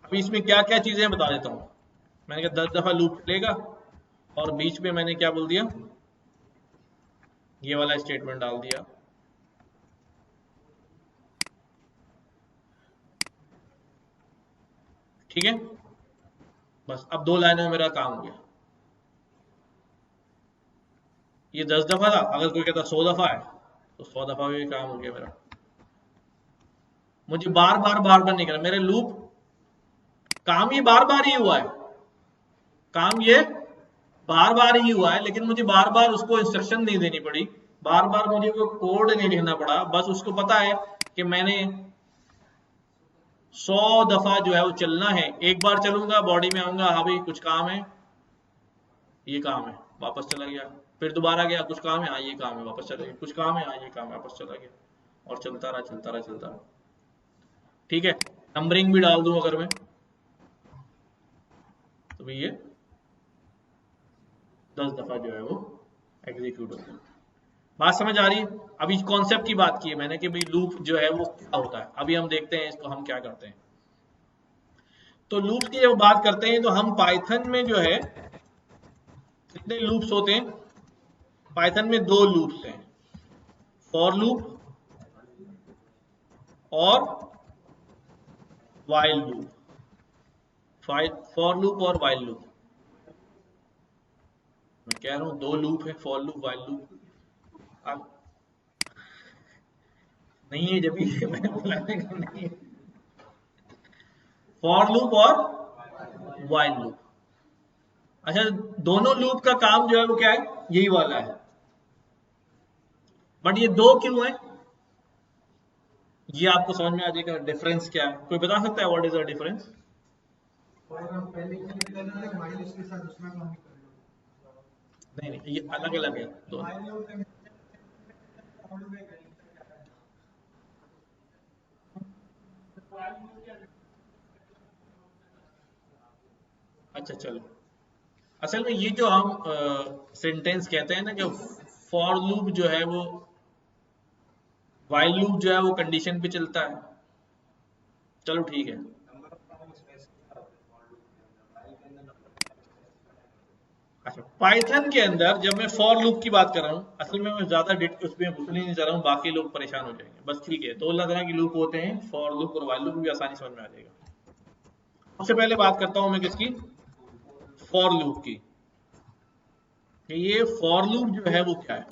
अभी इसमें क्या क्या चीजें बता देता हूँ। मैंने कहा 10 दफा लूप चलेगा, और बीच में मैंने क्या बोल दिया, ये वाला स्टेटमेंट डाल दिया, ठीक है। बस अब 2 लाइनों में मेरा काम हो गया। ये 10 दफा था, अगर कोई कहता 100 दफा है तो 100 दफा भी काम हो गया मेरा। मुझे बार बार नहीं करना, मेरे लूप काम ये बार बार ही हुआ है, काम ये बार बार ही हुआ है, लेकिन मुझे बार बार उसको इंस्ट्रक्शन नहीं देनी पड़ी, बार बार मुझे वो कोड नहीं लिखना पड़ा, बस उसको पता है कि मैंने 100 दफा जो है वो चलना है। एक बार चलूंगा, बॉडी में आऊंगा, हाँ भाई कुछ काम है, ये काम है, वापस चला गया, फिर दोबारा गया, कुछ काम है, हाँ ये काम है, वापस चला गया, कुछ काम है, हाँ ये काम है, वापस चला गया, और चलता रहा चलता रहा चलता रहा। ठीक है, नंबरिंग भी डाल दूं अगर मैं, तो भी ये 10 दफा जो है वो एग्जीक्यूट होता है। बात समझ आ रही है? अभी कॉन्सेप्ट की बात की है मैंने कि भाई लूप जो है वो क्या होता है। अभी हम देखते हैं इसको हम क्या करते हैं। तो लूप्स की जब बात करते हैं तो हम पाइथन में जो है कितने लूप्स होते हैं? पाइथन में 2 लूप्स हैं, फॉर लूप और वाइल लूप। फॉर लूप और वाइल लूप, मैं कह रहा हूं 2 लूप है, फॉर लूप वाइल लूप। अब नहीं है जब भी मैंने बोला नहीं है, फॉर लूप और वाइल लूप। अच्छा, दोनों लूप का काम जो है वो क्या है? यही वाला है, बट ये 2 क्यों है? ये आपको समझ में आ जाएगा डिफरेंस क्या है। कोई बता सकता है व्हाट इज द डिफरेंस? नहीं नहीं, ये अलग अलग है दोनों। अच्छा चलो, असल में ये जो हम सेंटेंस कहते हैं ना कि फॉर लूप जो है वो वाइल लूप जो है वो कंडीशन पे चलता है। चलो ठीक है, अच्छा पाइथन के अंदर जब मैं फॉर लूप की बात कर रहा हूँ, असल में मैं ज्यादा उसमें घुसने नहीं जा रहा हूँ, बाकी लोग परेशान हो जाएंगे। बस ठीक है, 2 तरह के लूप होते हैं, फॉर लूप और वाइल लूप, भी आसानी समझ में आ जाएगा। सबसे पहले बात करता हूँ मैं किसकी? फॉर लूप की। कि ये फॉर लूप जो है वो क्या है।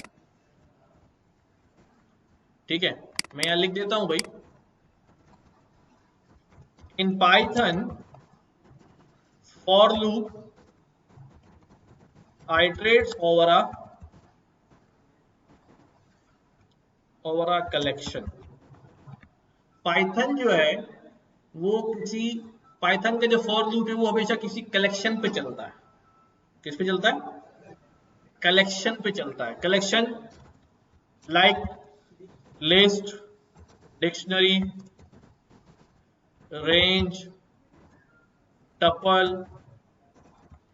ठीक है, मैं यहां लिख देता हूं भाई, in Python for loop iterates over a collection. Python जो है वो किसी, पाइथन का जो फॉर लूप है वो हमेशा किसी कलेक्शन पे चलता है। किस पे चलता है? कलेक्शन पे चलता है। Collection like list, dictionary, range, tuple,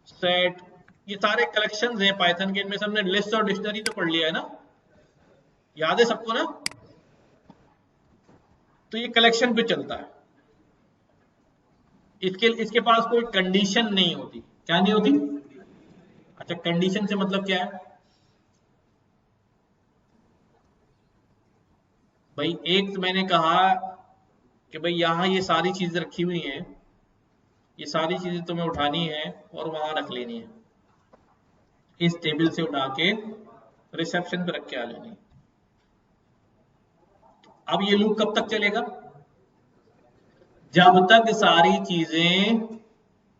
set, ये सारे कलेक्शंस हैं पाइथन के। इनमें से हमने लिस्ट और डिक्शनरी तो पढ़ लिया है ना, याद है सबको ना? तो ये कलेक्शन पे चलता है। इसके इसके पास कोई कंडीशन नहीं होती। क्या नहीं होती? अच्छा, कंडीशन से मतलब क्या है भाई? एक तो मैंने कहा कि भाई यहां ये सारी चीजें रखी हुई हैं, ये सारी चीजें तुम्हें उठानी है और वहां रख लेनी है, इस टेबल से उठा के रिसेप्शन पे रख के आ लेनी है। अब ये लूप कब तक चलेगा? जब तक सारी चीजें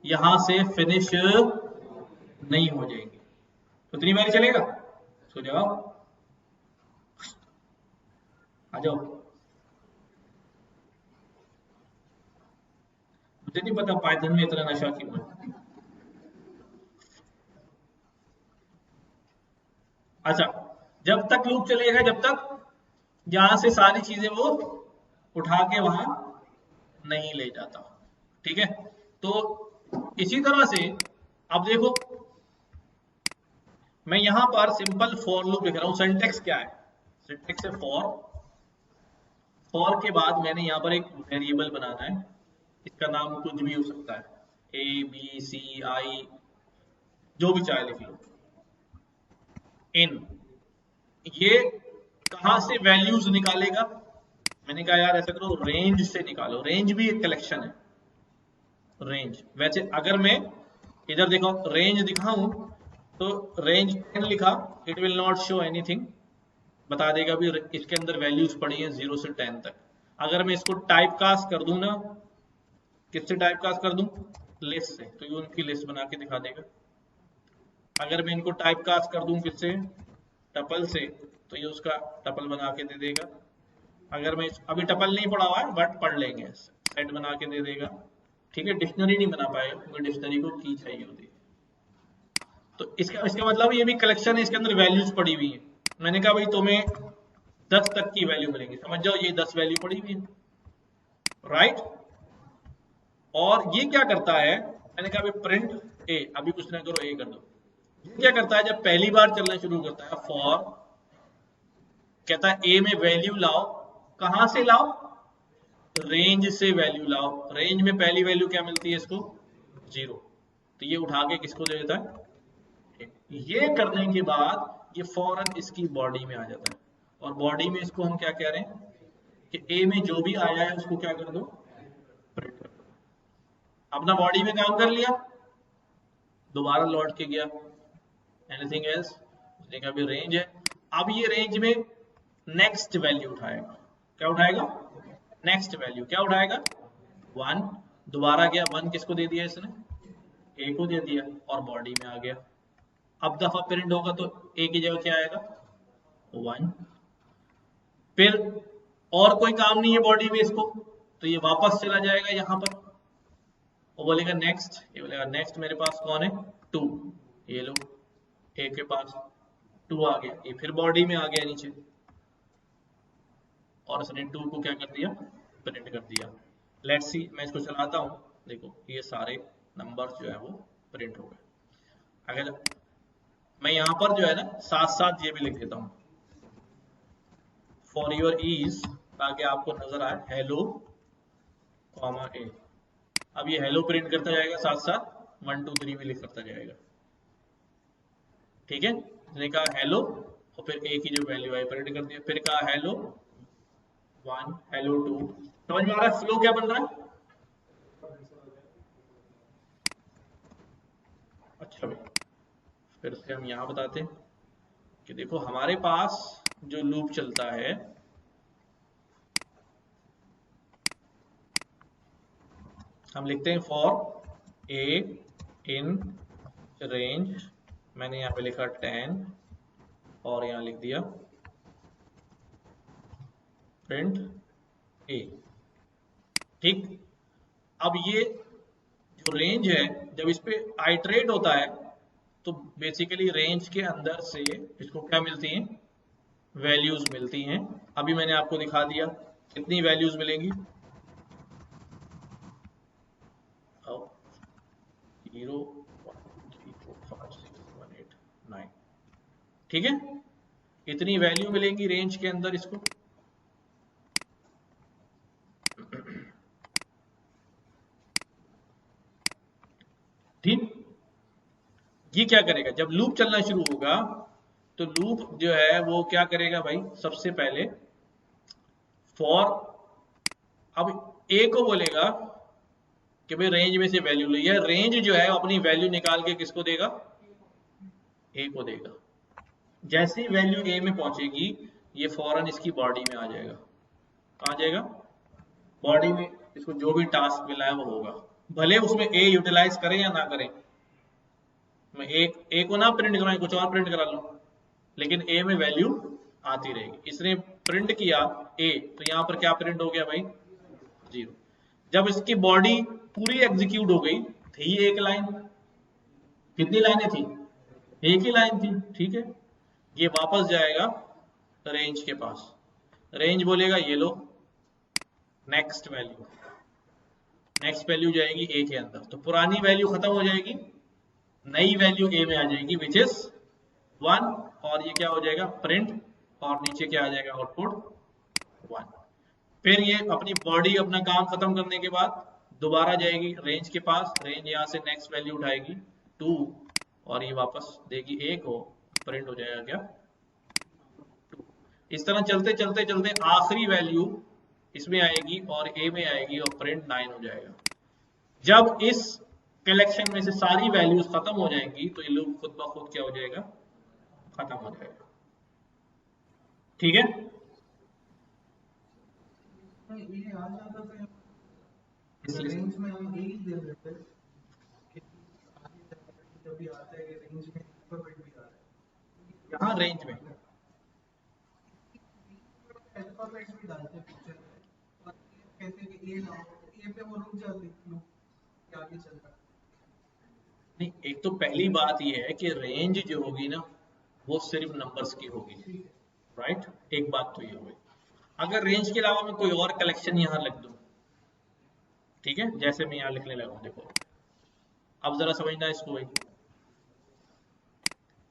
यहां से फिनिश नहीं हो जाएंगी। तो इतनी बार चलेगा? सो जाओ, आ जाओ। मुझे नहीं पता पाइथन में इतना नशा क्यों है। अच्छा, जब तक लूप चलेगा जब तक यहां से सारी चीजें वो उठा के वहां नहीं ले जाता। ठीक है, तो इसी तरह से अब देखो, मैं यहां पर सिंपल फॉर लूप लिख रहा हूं। सिंटेक्स क्या है? सिंटेक्स है फॉर। फॉर के बाद मैंने यहां पर एक वेरिएबल बनाना है, इसका नाम कुछ भी हो सकता है, ए बी सी आई, जो भी चाहे लिख लो। इन, ये कहां से वैल्यूज निकालेगा? मैंने कहा यार ऐसा करो, रेंज से निकालो। रेंज भी एक कलेक्शन है। रेंज, वैसे अगर मैं इधर देखो रेंज दिखाऊं तो रेंज 10 लिखा, it will not show anything, बता देगा भी इसके अंदर वैल्यूज पड़ी हैं 0 से 10 तक। अगर मैं इसको टाइप कास्ट कर दूं ना, किससे टाइप कास्ट कर दूं? लिस्ट से, तो ये उनकी लिस्ट बना के दिखा देगा। अगर मैं इनको टाइप कास्ट कर दूं किससे? टपल से, तो ये उसका टपल बना के दे देगा। अगर मैं अभी टपल नहीं पढ़ा हुआ है बट पढ़ लेंगे, सेट बना के दे देगा। ठीक है, डिक्शनरी नहीं बना पाएगा क्योंकि डिक्शनरी को की चाहिए होती है। तो इसका इसका मतलब ये भी कलेक्शन है, इसके अंदर वैल्यूज पड़ी हुई है। मैंने कहा भाई तुम्हें 10 तक की वैल्यू मिलेंगी, समझ जाओ ये 10 वैल्यू पड़ी हुई है, राइट। और ये क्या करता है, मैंने कहा भाई प्रिंट ए, अभी कुछ ना करो, ए कर दो। ये क्या करता है, जब पहली बार चलना शुरू करता है, फॉर कहता है ए में वैल्यू लाओ। कहां से लाओ, रेंज से वैल्यू लाओ। रेंज में पहली वैल्यू क्या मिलती है इसको, 0। तो ये उठा के किसको दे देता है, ये करने के बाद ये फौरन इसकी बॉडी में आ जाता है। और बॉडी में इसको हम क्या कह रहे हैं कि ए में जो भी आया है उसको क्या कर दो, प्रिंट कर दो। अपना बॉडी में काम कर लिया, दोबारा लौट के गया, एनीथिंग एल्स, उसने कहा भी रेंज है। अब ये रेंज में नेक्स्ट वैल्यू उठाएगा, क्या उठाएगा, नेक्स्ट वैल्यू क्या उठाएगा, 1। दोबारा गया, 1 किसको दे दिया इसने, ए को दे दिया, और बॉडी में आ गया। अब दफा प्रिंट होगा तो ए की जगह क्या आएगा, 1। फिर और कोई काम नहीं है बॉडी में इसको, तो ये वापस चला जाएगा यहाँ पर और बोलेगा नेक्स्ट, ये बोलेगा नेक्स्ट मेरे पास कौन है, 2। ये लो, ए के पास 2 आ गया, ये फिर बॉडी में आ गया नीचे, और उसने 2 को क्या कर दिया, प्रिंट कर दिया। लेट्स सी, मैं इसको चलाता हूँ, देखो ये सारे नंबर जो है वो प्रिंट हो गए। अगर मैं यहाँ पर जो है ना साथ साथ ये भी लिख देता हूँ फॉर योर ईज, ताकि आपको नजर आए, हेलो कॉमा ए। अब ये हेलो प्रिंट करता जाएगा, साथ साथ 1 2 3 भी लिख करता जाएगा, ठीक है। इसने कहा हेलो और फिर ए की जो वैल्यू आई प्रिंट कर दिया, फिर कहा हेलो 1 हेलो 2। समझ में आ रहा है फ्लो क्या बन रहा है। अच्छा भाई, फिर से हम यहाँ बताते हैं कि देखो हमारे पास जो लूप चलता है, हम लिखते हैं फॉर ए इन रेंज, मैंने यहाँ पे लिखा 10 और यहाँ लिख दिया प्रिंट ए, ठीक। अब ये जो रेंज है, जब इस पे आइटरेट होता है तो बेसिकली रेंज के अंदर से इसको क्या मिलती है, वैल्यूज मिलती हैं। अभी मैंने आपको दिखा दिया कितनी वैल्यूज मिलेंगी, 0 1 2 3 4 5 6 7 8 9, ठीक है। इतनी वैल्यू मिलेंगी रेंज के अंदर इसको। ठीक, ये क्या करेगा, जब लूप चलना शुरू होगा तो लूप जो है वो क्या करेगा भाई, सबसे पहले फॉर, अब ए को बोलेगा कि भाई रेंज में से वैल्यू ली है, रेंज जो है अपनी वैल्यू निकाल के किसको देगा, ए को देगा। जैसे ही वैल्यू ए में पहुंचेगी ये फौरन इसकी बॉडी में आ जाएगा, आ जाएगा बॉडी में, इसको जो भी टास्क मिला है वो होगा, भले उसमें ए यूटिलाइज करें या ना करें। मैं एक ए को ना प्रिंट कराऊं, कुछ और प्रिंट करा लूं, लेकिन ए में वैल्यू आती रहेगी। इसने प्रिंट किया ए, तो यहां पर क्या प्रिंट हो गया भाई, 0। जब इसकी बॉडी पूरी एग्जीक्यूट हो गई, थी एक लाइन, कितनी लाइनें थी, एक ही लाइन थी, ठीक है। ये वापस जाएगा रेंज के पास, रेंज बोलेगा ये लो नेक्स्ट वैल्यू, नेक्स्ट वैल्यू जाएगी ए के अंदर, तो पुरानी वैल्यू खत्म हो जाएगी, नई वैल्यू ए में आ जाएगी विच इज 1, और ये क्या हो जाएगा प्रिंट, और नीचे क्या आ जाएगा आउटपुट 1। फिर ये अपनी बॉडी अपना काम खत्म करने के बाद दोबारा जाएगी रेंज के पास, रेंज यहाँ से नेक्स्ट वैल्यू उठाएगी 2, और ये वापस देगी ए को, प्रिंट हो जाएगा क्या 2। इस तरह चलते चलते चलते आखिरी वैल्यू इसमें आएगी और ए में आएगी और प्रिंट 9 हो जाएगा। जब इस कलेक्शन में से सारी वैल्यूज खत्म हो जाएंगी तो ये लूप खुद ब खुद क्या हो जाएगा, खत्म हो जाएगा, ठीक है।
रेंज में हम यही दे देते हैं कि जब भी आता है रेंज में अल्फाबेट भी आ रहा है,
यहाँ रेंज में
अल्फाबेट भी डालते हैं पिक्चर में, और कहते हैं कि ए लाओ, ए पे वो रुक जाती लूप, आगे चलता है।
नहीं, एक तो पहली बात ये है कि रेंज जो होगी ना वो सिर्फ नंबर्स की होगी,
ठीक है।
राइट। एक बात तो ये होगी। अगर रेंज के अलावा मैं कोई और कलेक्शन यहाँ लिख दूं, ठीक है, जैसे मैं यहाँ लिखने लगा हूं, देखो अब जरा समझना इसको भाई।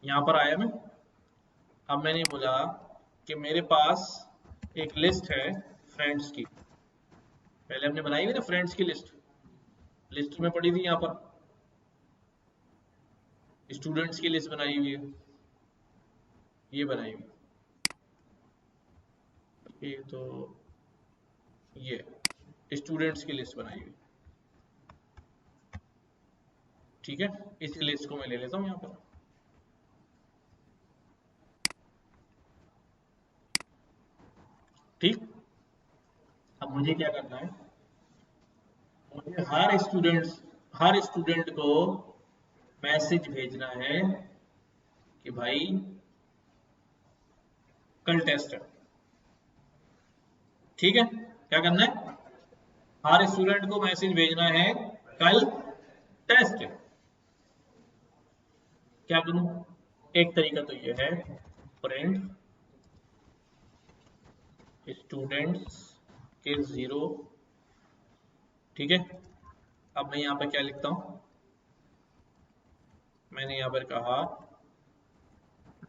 यहाँ पर आया मैं, अब मैंने बोला कि मेरे पास एक लिस्ट है फ्रेंड्स की। पहले हमने बनाई हुई ना फ्रेंड्स की लिस्ट, लिस्ट में पड़ी थी यहाँ पर। स्टूडेंट्स की लिस्ट बनाई हुई है, ये बनाई हुई, ये तो ये स्टूडेंट्स की लिस्ट बनाई हुई, ठीक है। इस लिस्ट को मैं ले लेता हूँ यहाँ पर। ठीक, अब मुझे क्या करना है, मुझे हर स्टूडेंट को मैसेज भेजना है कि भाई कल टेस्ट है, ठीक है। क्या करना है, हर स्टूडेंट को मैसेज भेजना है कल टेस्ट है। क्या करूं, एक तरीका तो ये है, प्रिंट स्टूडेंट्स के जीरो, ठीक है। अब मैं यहाँ पर क्या लिखता हूं, मैंने यहाँ पर कहा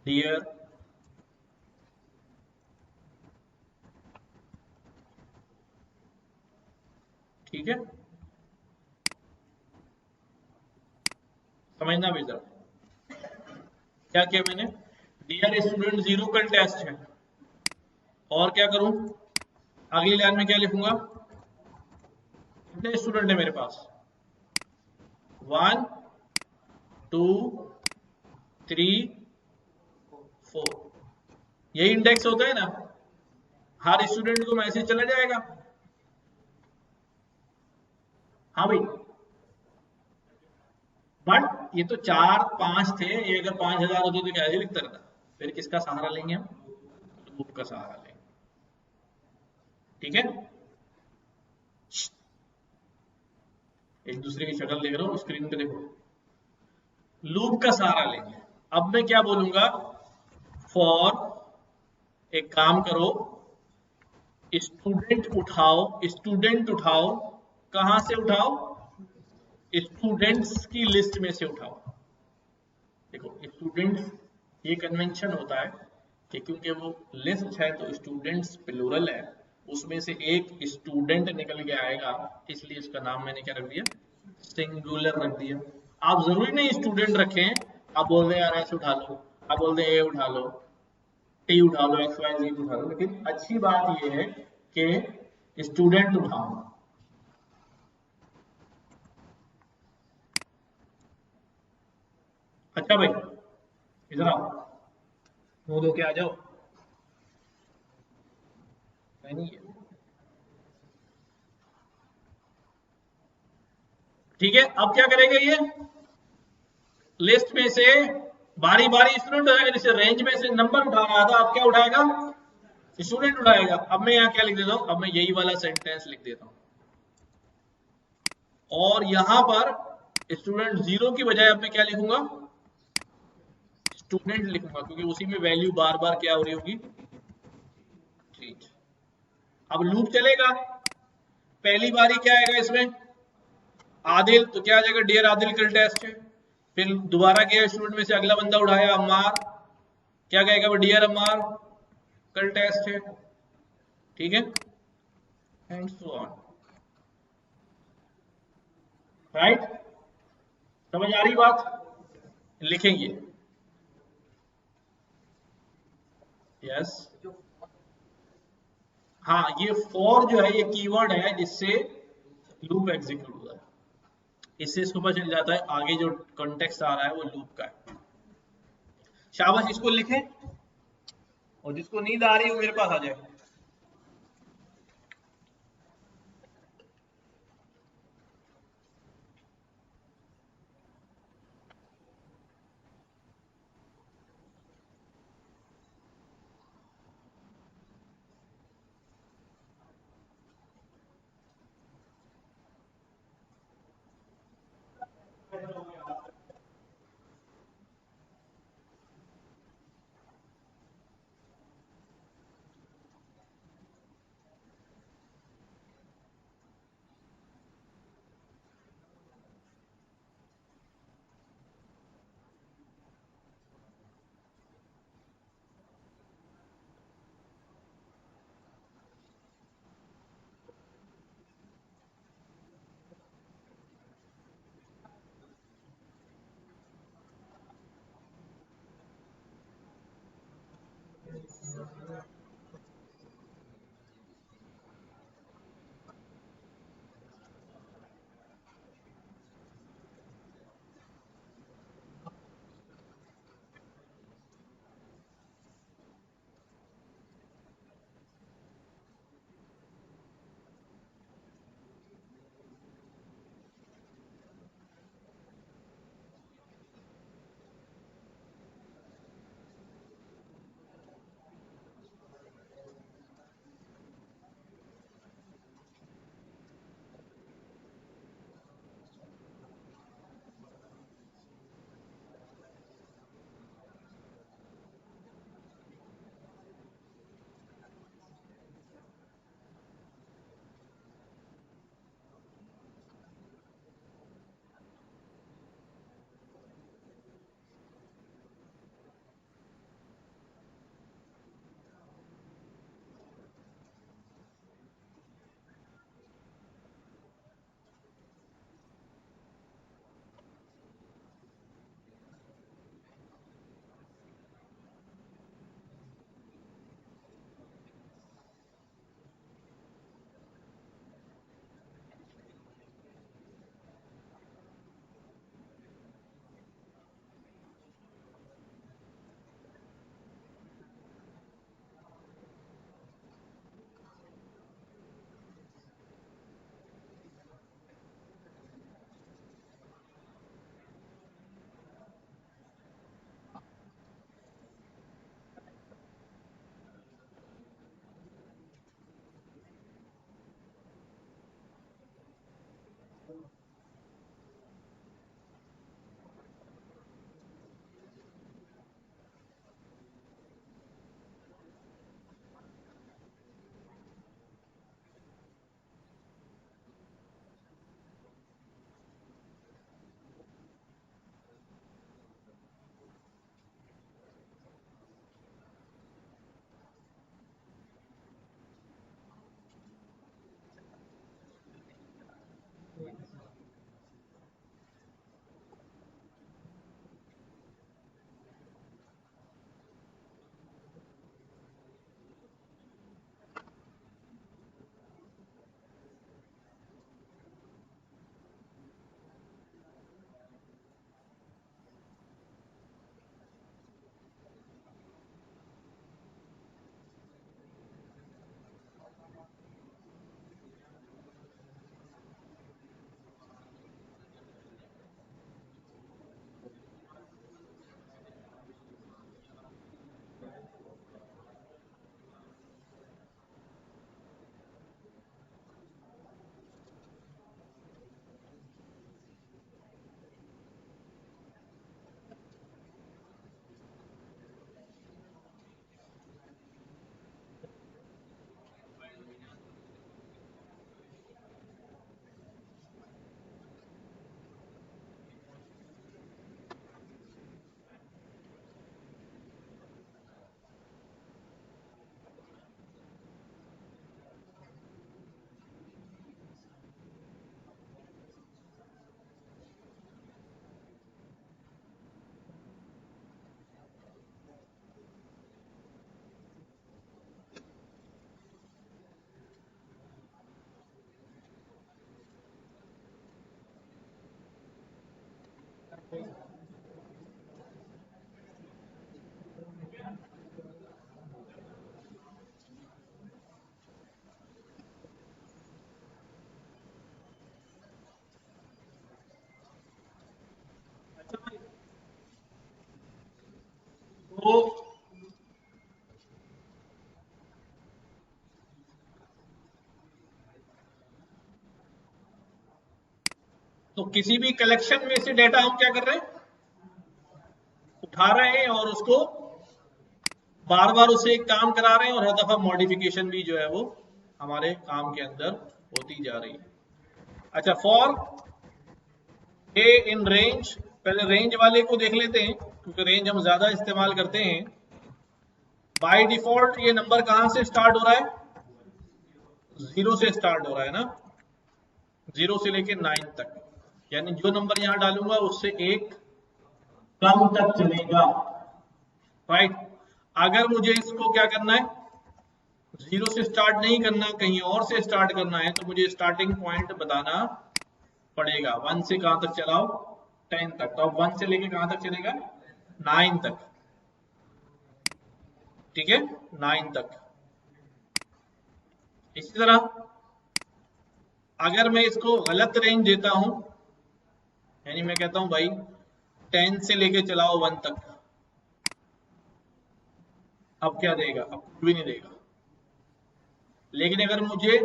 डियर ठीक है, समझना भी जरा। क्या किया मैंने, डियर स्टूडेंट जीरो कल टेस्ट है। और क्या करूं, अगली लाइन में क्या लिखूंगा, कितने स्टूडेंट है मेरे पास, 1 2 3 4, यही इंडेक्स होता है ना, हर स्टूडेंट को मैसेज चला जाएगा। हाँ भाई, बट ये तो 4 5 थे, ये अगर 5,000 होते तो क्या लिखता रहता, फिर किसका सहारा लेंगे हम, लूप का सहारा लेंगे, ठीक है। एक दूसरे की शक्ल देख रहा हूँ स्क्रीन पे, देखो लूप का सहारा लेंगे। अब मैं क्या बोलूंगा, फॉर, एक काम करो, स्टूडेंट उठाओ, कहां से उठाओ, स्टूडेंट्स की लिस्ट में से उठाओ। देखो स्टूडेंट्स, ये कन्वेंशन होता है कि क्योंकि वो लिस्ट है तो स्टूडेंट्स प्लूरल है, उसमें से एक स्टूडेंट निकल के आएगा, इसलिए इसका नाम मैंने क्या रख दिया, सिंगुलर रख दिया। आप जरूरी नहीं स्टूडेंट रखें, आप बोल दें यार ऐसे उठा लो, आप बोल दें ए उठा लो, टी उठा लो, एक्स वाई जेड उठा लो, लेकिन अच्छी बात यह है कि स्टूडेंट उठाओ। अच्छा भाई, इधर आओ, मुंह धो के आ जाओ, नहीं है, ठीक है। अब क्या करेगा ये, लिस्ट में से बारी बारी स्टूडेंट उठाएगा, जैसे रेंज में से नंबर उठा रहा था, अब क्या उठाएगा, स्टूडेंट उठाएगा। अब मैं यहाँ क्या लिख देता हूँ, अब मैं यही वाला सेंटेंस लिख देता हूँ, और यहां पर स्टूडेंट जीरो की बजाय अब मैं क्या लिखूंगा, स्टूडेंट लिखूंगा, क्योंकि उसी में वैल्यू बार बार क्या हो रही होगी, ठीक। अब लूप चलेगा, पहली बारी क्या आएगा इसमें, आदिल, तो क्या आ जाएगा, डियर आदिल कल टेस्ट है। फिर दोबारा क्या, स्टूडेंट में से अगला बंदा उठाया अम्मार, क्या कहेगा, डियर अम्मार कल टेस्ट है, ठीक है, एंड सो ऑन, राइट। समझ आ रही बात, लिखेंगे, यस। हाँ, ये फॉर जो है ये कीवर्ड है जिससे लूप एग्जीक्यूट हुआ है, इससे इसको पता चल जाता है आगे जो कॉन्टेक्स्ट आ रहा है वो लूप का है। शाबाश, इसको लिखें, और जिसको नींद आ रही है वो मेरे पास आ जाए। तो किसी भी कलेक्शन में से डेटा हम क्या कर रहे हैं, उठा रहे हैं और उसको बार बार उसे एक काम करा रहे हैं, और हर दफा मॉडिफिकेशन भी जो है वो हमारे काम के अंदर होती जा रही है। अच्छा, फॉर ए इन रेंज, पहले रेंज वाले को देख लेते हैं क्योंकि रेंज हम ज्यादा इस्तेमाल करते हैं। बाय डिफॉल्ट ये नंबर कहां से स्टार्ट हो रहा है, 0 से स्टार्ट हो रहा है ना, 0 से लेके 9 तक, यानी जो नंबर यहां डालूंगा उससे एक कम तक चलेगा, राइट। अगर मुझे इसको क्या करना है, 0 से स्टार्ट नहीं करना, कहीं और से स्टार्ट करना है, तो मुझे स्टार्टिंग पॉइंट बताना पड़ेगा। 1 से कहां तक चलाओ, 10 तक। तो अब 1 से लेके कहां तक चलेगा, 9 तक। ठीक है, 9 तक। इसी तरह अगर मैं इसको गलत रेंज देता हूं, यानी मैं कहता हूं भाई 10 से लेके चलाओ 1 तक, अब क्या देगा, अब कुछ भी नहीं देगा। लेकिन अगर मुझे,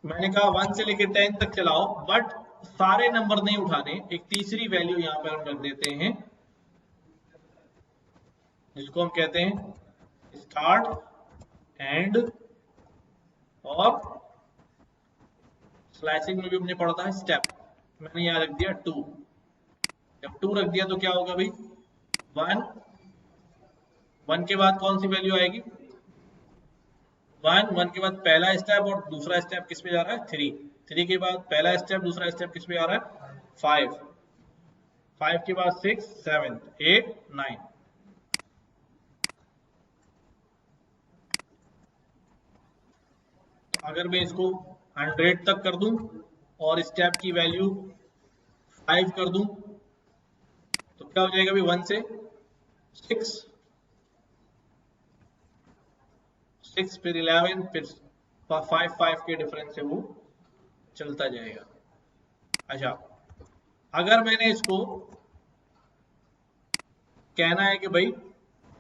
मैंने कहा 1 से लेके 10 तक चलाओ, बट सारे नंबर नहीं उठाने, एक तीसरी वैल्यू यहां पर हम रख देते हैं, जिसको हम कहते हैं स्टार्ट, एंड, और स्लाइसिंग में भी हमने पढ़ा था स्टेप। मैंने यहां रख दिया 2। जब 2 रख दिया तो क्या होगा भाई, 1, 1 के बाद कौन सी वैल्यू आएगी, 1, 1 के बाद पहला स्टेप, और दूसरा स्टेप किस पे जा रहा है, 3, 3 के बाद पहला स्टेप, दूसरा स्टेप किस पे जा रहा है, 5, 5 के बाद 6, 7, 8, 9। तो अगर मैं इसको 100 तक कर दूं और स्टेप की वैल्यू 5 कर दूं, तो क्या हो जाएगा भाई, 1 से 6, 6 फिर 11, फिर 5, 5 के डिफरेंस से वो चलता जाएगा। अच्छा, अगर मैंने इसको कहना है कि भाई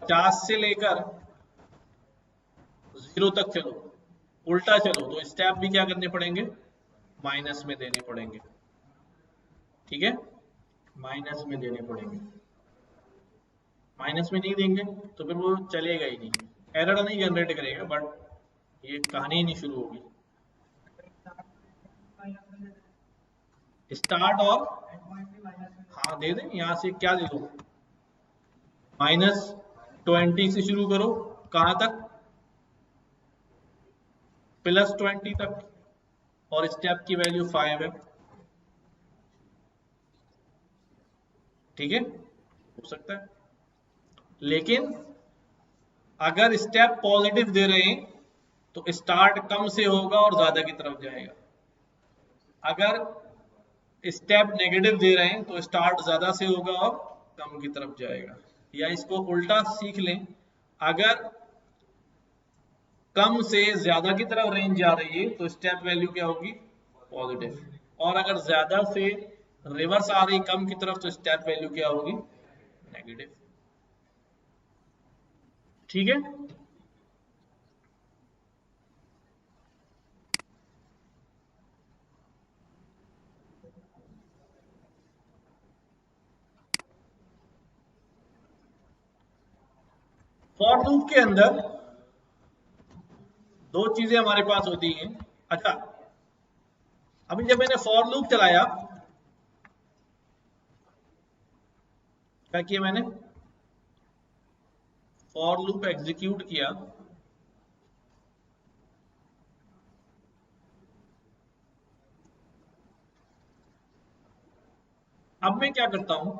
50 से लेकर 0 तक चलो, उल्टा चलो, तो स्टेप भी क्या करने पड़ेंगे, माइनस में देने पड़ेंगे। ठीक है, माइनस में देने पड़ेंगे। माइनस में नहीं देंगे तो फिर वो चलेगा ही नहीं, एरर नहीं जनरेट करेगा, बट ये कहानी ही नहीं शुरू होगी। स्टार्ट और, हाँ दे दें, यहां से क्या दे दो, -20 से शुरू करो, कहां तक, +20 तक, और स्टेप की वैल्यू 5 है। ठीक है, हो सकता है। लेकिन अगर स्टेप पॉजिटिव दे रहे हैं तो स्टार्ट कम से होगा और ज्यादा की तरफ जाएगा। अगर स्टेप नेगेटिव दे रहे हैं तो स्टार्ट ज्यादा से होगा और कम की तरफ जाएगा। या इसको उल्टा सीख लें, अगर कम से ज्यादा की तरफ रेंज जा रही है तो स्टेप वैल्यू क्या होगी, पॉजिटिव, और अगर ज्यादा से रिवर्स आ रही कम की तरफ तो स्टेप वैल्यू क्या होगी, नेगेटिव। ठीक है, फॉर लूप के अंदर दो चीजें हमारे पास होती हैं। अच्छा, अभी जब मैंने फॉर लूप चलाया, क्या किया मैंने, फॉर लूप एग्जीक्यूट किया, अब मैं क्या करता हूं,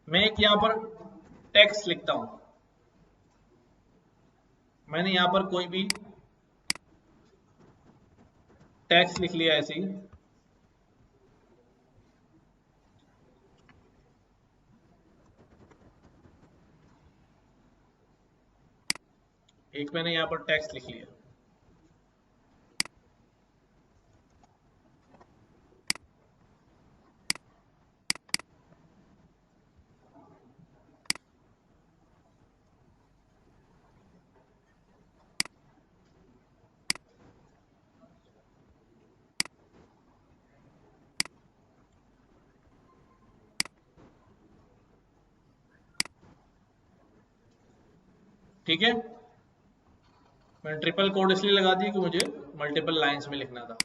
मैं एक यहां पर टेक्स्ट लिखता हूं। मैंने यहां पर कोई भी टेक्स्ट लिख लिया ऐसे ही, एक मैंने यहां पर टेक्स्ट लिख लिया। ठीक है, मैंने ट्रिपल कोड इसलिए लगा दी कि मुझे मल्टीपल लाइंस में लिखना था।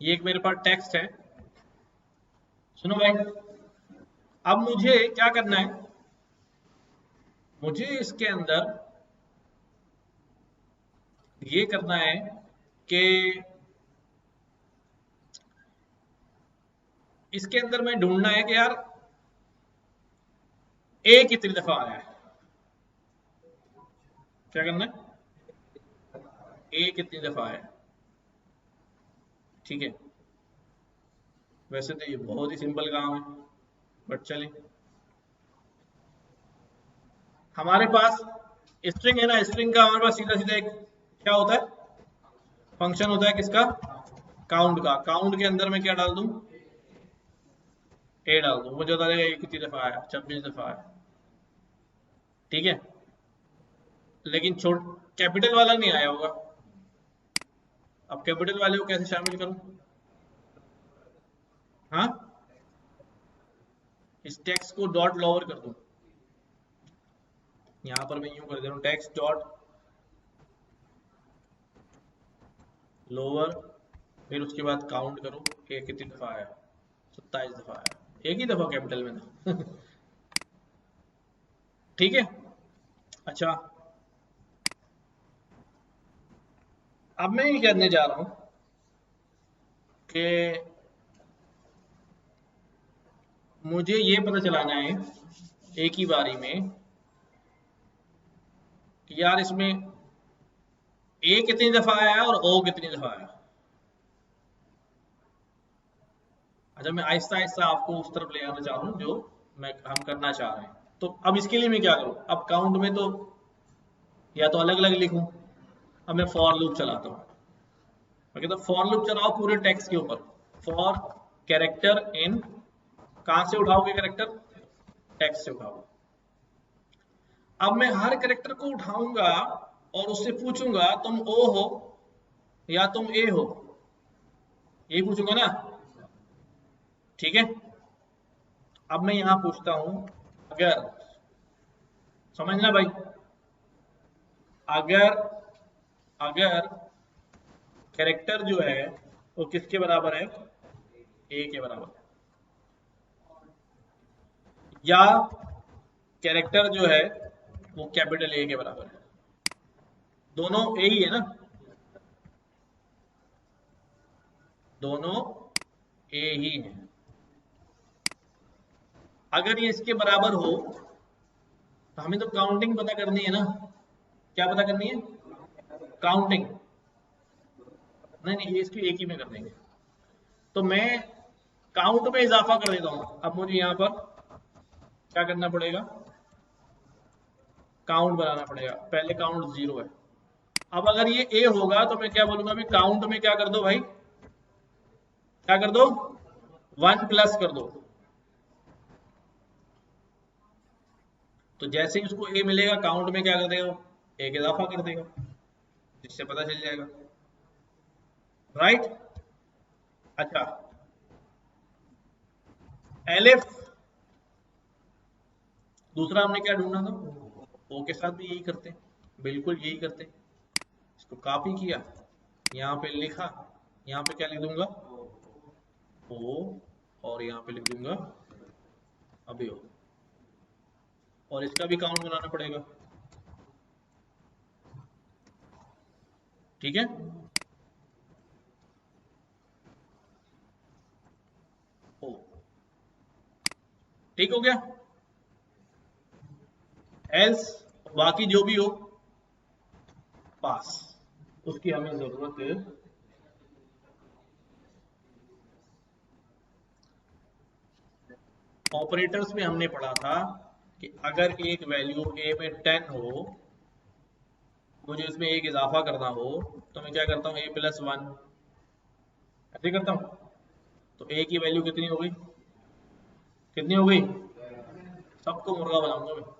ये एक मेरे पास टेक्स्ट है। सुनो भाई, अब मुझे क्या करना है, मुझे इसके अंदर ये करना है कि इसके अंदर मैं ढूंढना है कि यार ए कितनी दफा आया है, क्या करना है, ए कितनी दफा आया है। ठीक है, वैसे तो ये बहुत ही सिंपल काम है, बट चले, हमारे पास स्ट्रिंग है ना, स्ट्रिंग का हमारे पास सीधा सीधा एक क्या होता है, फंक्शन होता है किसका, काउंट का। काउंट के अंदर मैं क्या डाल दूं, ए डाल दूं, मुझे बता देगा ये कितनी दफा आया, 26 दफा आया। ठीक है, लेकिन छोट कैपिटल वाला नहीं आया होगा। अब कैपिटल वाले को कैसे शामिल करूं, हाँ, इस टेक्स्ट को डॉट लोअर कर दूं, यहां पर मैं यूं कर दे रहा हूं, टेक्स्ट डॉट लोअर, फिर उसके बाद काउंट करो ये कितनी दफा आया, 27 दफा आया, एक ही दफा कैपिटल में था। ठीक है, अच्छा अब मैं ये करने जा रहा हूं कि मुझे ये पता चलाना है एक ही बारी में कि यार इसमें ए कितनी दफा आया और ओ कितनी दफा आया। अच्छा, मैं आहिस्ता आहिस्ता आपको उस तरफ ले आना चाह रहा हूँ जो हम करना चाह रहे हैं। तो अब इसके लिए मैं क्या करूँ, अब काउंट में तो या तो अलग अलग लिखूं, अब मैं फॉर लूप चलाता हूँ। मैं कहता हूँ फॉर लूप चलाओ पूरे टेक्स्ट के ऊपर, फॉर कैरेक्टर इन, कहां से उठाओगे कैरेक्टर, टेक्स्ट से उठाओ। अब मैं हर कैरेक्टर को उठाऊंगा और उससे पूछूंगा तुम ओ हो या तुम ए हो, यही पूछूंगा ना। ठीक है, अब मैं यहां पूछता हूं, अगर, समझना भाई, अगर अगर कैरेक्टर जो है वो किसके बराबर है, ए के बराबर, या कैरेक्टर जो है वो कैपिटल ए के बराबर है, दोनों ए ही है ना, दोनों ए ही है। अगर ये इसके बराबर हो तो हमें तो काउंटिंग पता करनी है ना, क्या पता करनी है, काउंटिंग। नहीं नहीं, ये इसकी एक ही में कर देंगे, तो मैं काउंट में इजाफा कर देता हूं। अब मुझे यहां पर क्या करना पड़ेगा, काउंट बनाना पड़ेगा, पहले काउंट 0 है। अब अगर ये ए होगा तो मैं क्या बोलूंगा, अभी काउंट में क्या कर दो भाई, क्या कर दो, 1 प्लस कर दो। तो जैसे ही उसको ए मिलेगा काउंट में क्या कर देगा, एक इजाफा कर देगा, जिससे पता चल जाएगा, राइट। अच्छा, एलिफ, दूसरा हमने क्या ढूंढना था, ओ के साथ भी यही करते हैं, बिल्कुल यही करते हैं। इसको कॉपी किया, यहाँ पे लिखा, यहाँ पे क्या लिख दूंगा, ओ, और यहाँ पे लिख दूंगा अभी ओ, और इसका भी काउंट बनाना पड़ेगा। ठीक है, ओ, ठीक हो गया। एल्स बाकी जो भी हो पास, उसकी हमें जरूरत है। ऑपरेटर्स में हमने पढ़ा था कि अगर एक वैल्यू ए में 10 हो, मुझे उसमें एक इजाफा करना हो, तो मैं क्या करता हूँ, ए प्लस 1 ऐसे करता हूँ। तो ए की वैल्यू कितनी हो गई, कितनी हो गई, सबको मुर्गा बनाऊंगा मैं।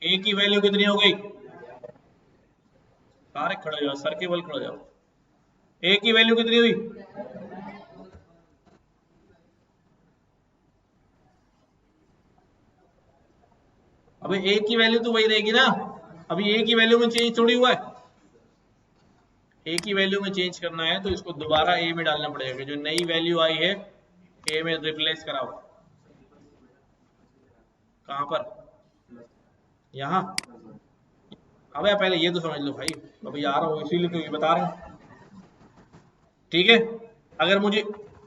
ए की वैल्यू कितनी हो गई, सारे खड़े हो जाओ, सर के बल खड़े हो जाओ। ए की वैल्यू कितनी हुई, अबे ए की वैल्यू तो वही रहेगी ना, अभी ए की वैल्यू में चेंज थोड़ी हुआ है। ए की वैल्यू में चेंज करना है तो इसको दोबारा ए में डालना पड़ेगा, जो नई वैल्यू आई है ए में रिप्लेस कराओ। कहां पर, यहां, अबे पहले ये तो समझ लो भाई, अभी आ रहा हूँ इसीलिए तो ये बता रहा हूँ। ठीक है, अगर मुझे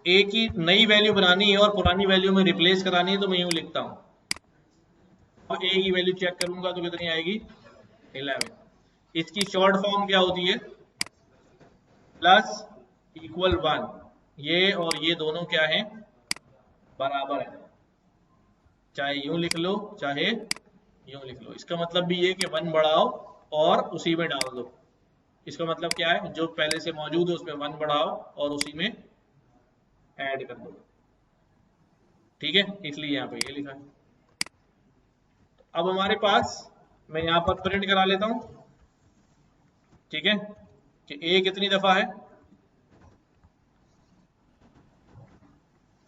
ए की नई वैल्यू बनानी है और पुरानी वैल्यू में रिप्लेस करानी है तो मैं यूं लिखता हूं, अब ए की वैल्यू चेक करूंगा तो कितनी आएगी 11। इसकी शॉर्ट फॉर्म क्या होती है प्लस इक्वल 1। ये और ये दोनों क्या है बराबर है, चाहे यूं लिख लो चाहे यूं लिख लो। इसका मतलब भी ये कि 1 बढ़ाओ और उसी में डाल दो। इसका मतलब क्या है जो पहले से मौजूद है उसमें 1 बढ़ाओ और उसी में ऐड कर दो। ठीक है, इसलिए यहाँ पे ये लिखा है। अब हमारे पास, मैं यहाँ पर प्रिंट करा लेता हूँ, ठीक है, कि ए कितनी दफा है,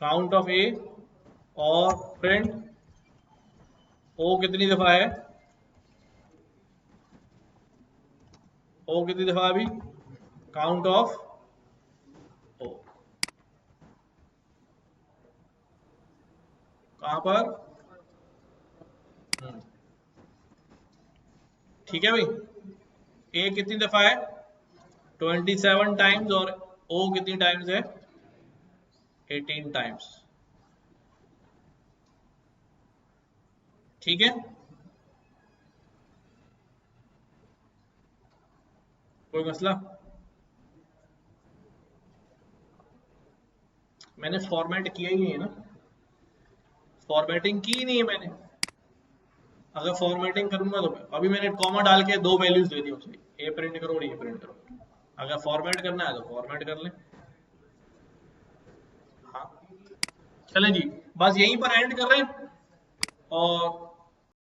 काउंट ऑफ ए, और प्रिंट ओ कितनी दफा है, ओ कितनी दफा अभी, काउंट ऑफ ओ। कहां पर, ठीक है भाई। ए कितनी दफा है 27 टाइम्स, और ओ कितनी टाइम्स है 18 टाइम्स। ठीक है, कोई मसला। मैंने फॉर्मेट किया ही नहीं है ना, फॉर्मेटिंग की ही नहीं है मैंने। अगर फॉर्मेटिंग करूंगा तो अभी मैंने कॉमा डाल के 2 वैल्यूज दे दी उसे, ए प्रिंट करो और ये प्रिंट करो। अगर फॉर्मेट करना है तो फॉर्मेट कर लें। हाँ चलें जी, बस यहीं पर एंड कर रहे हैं और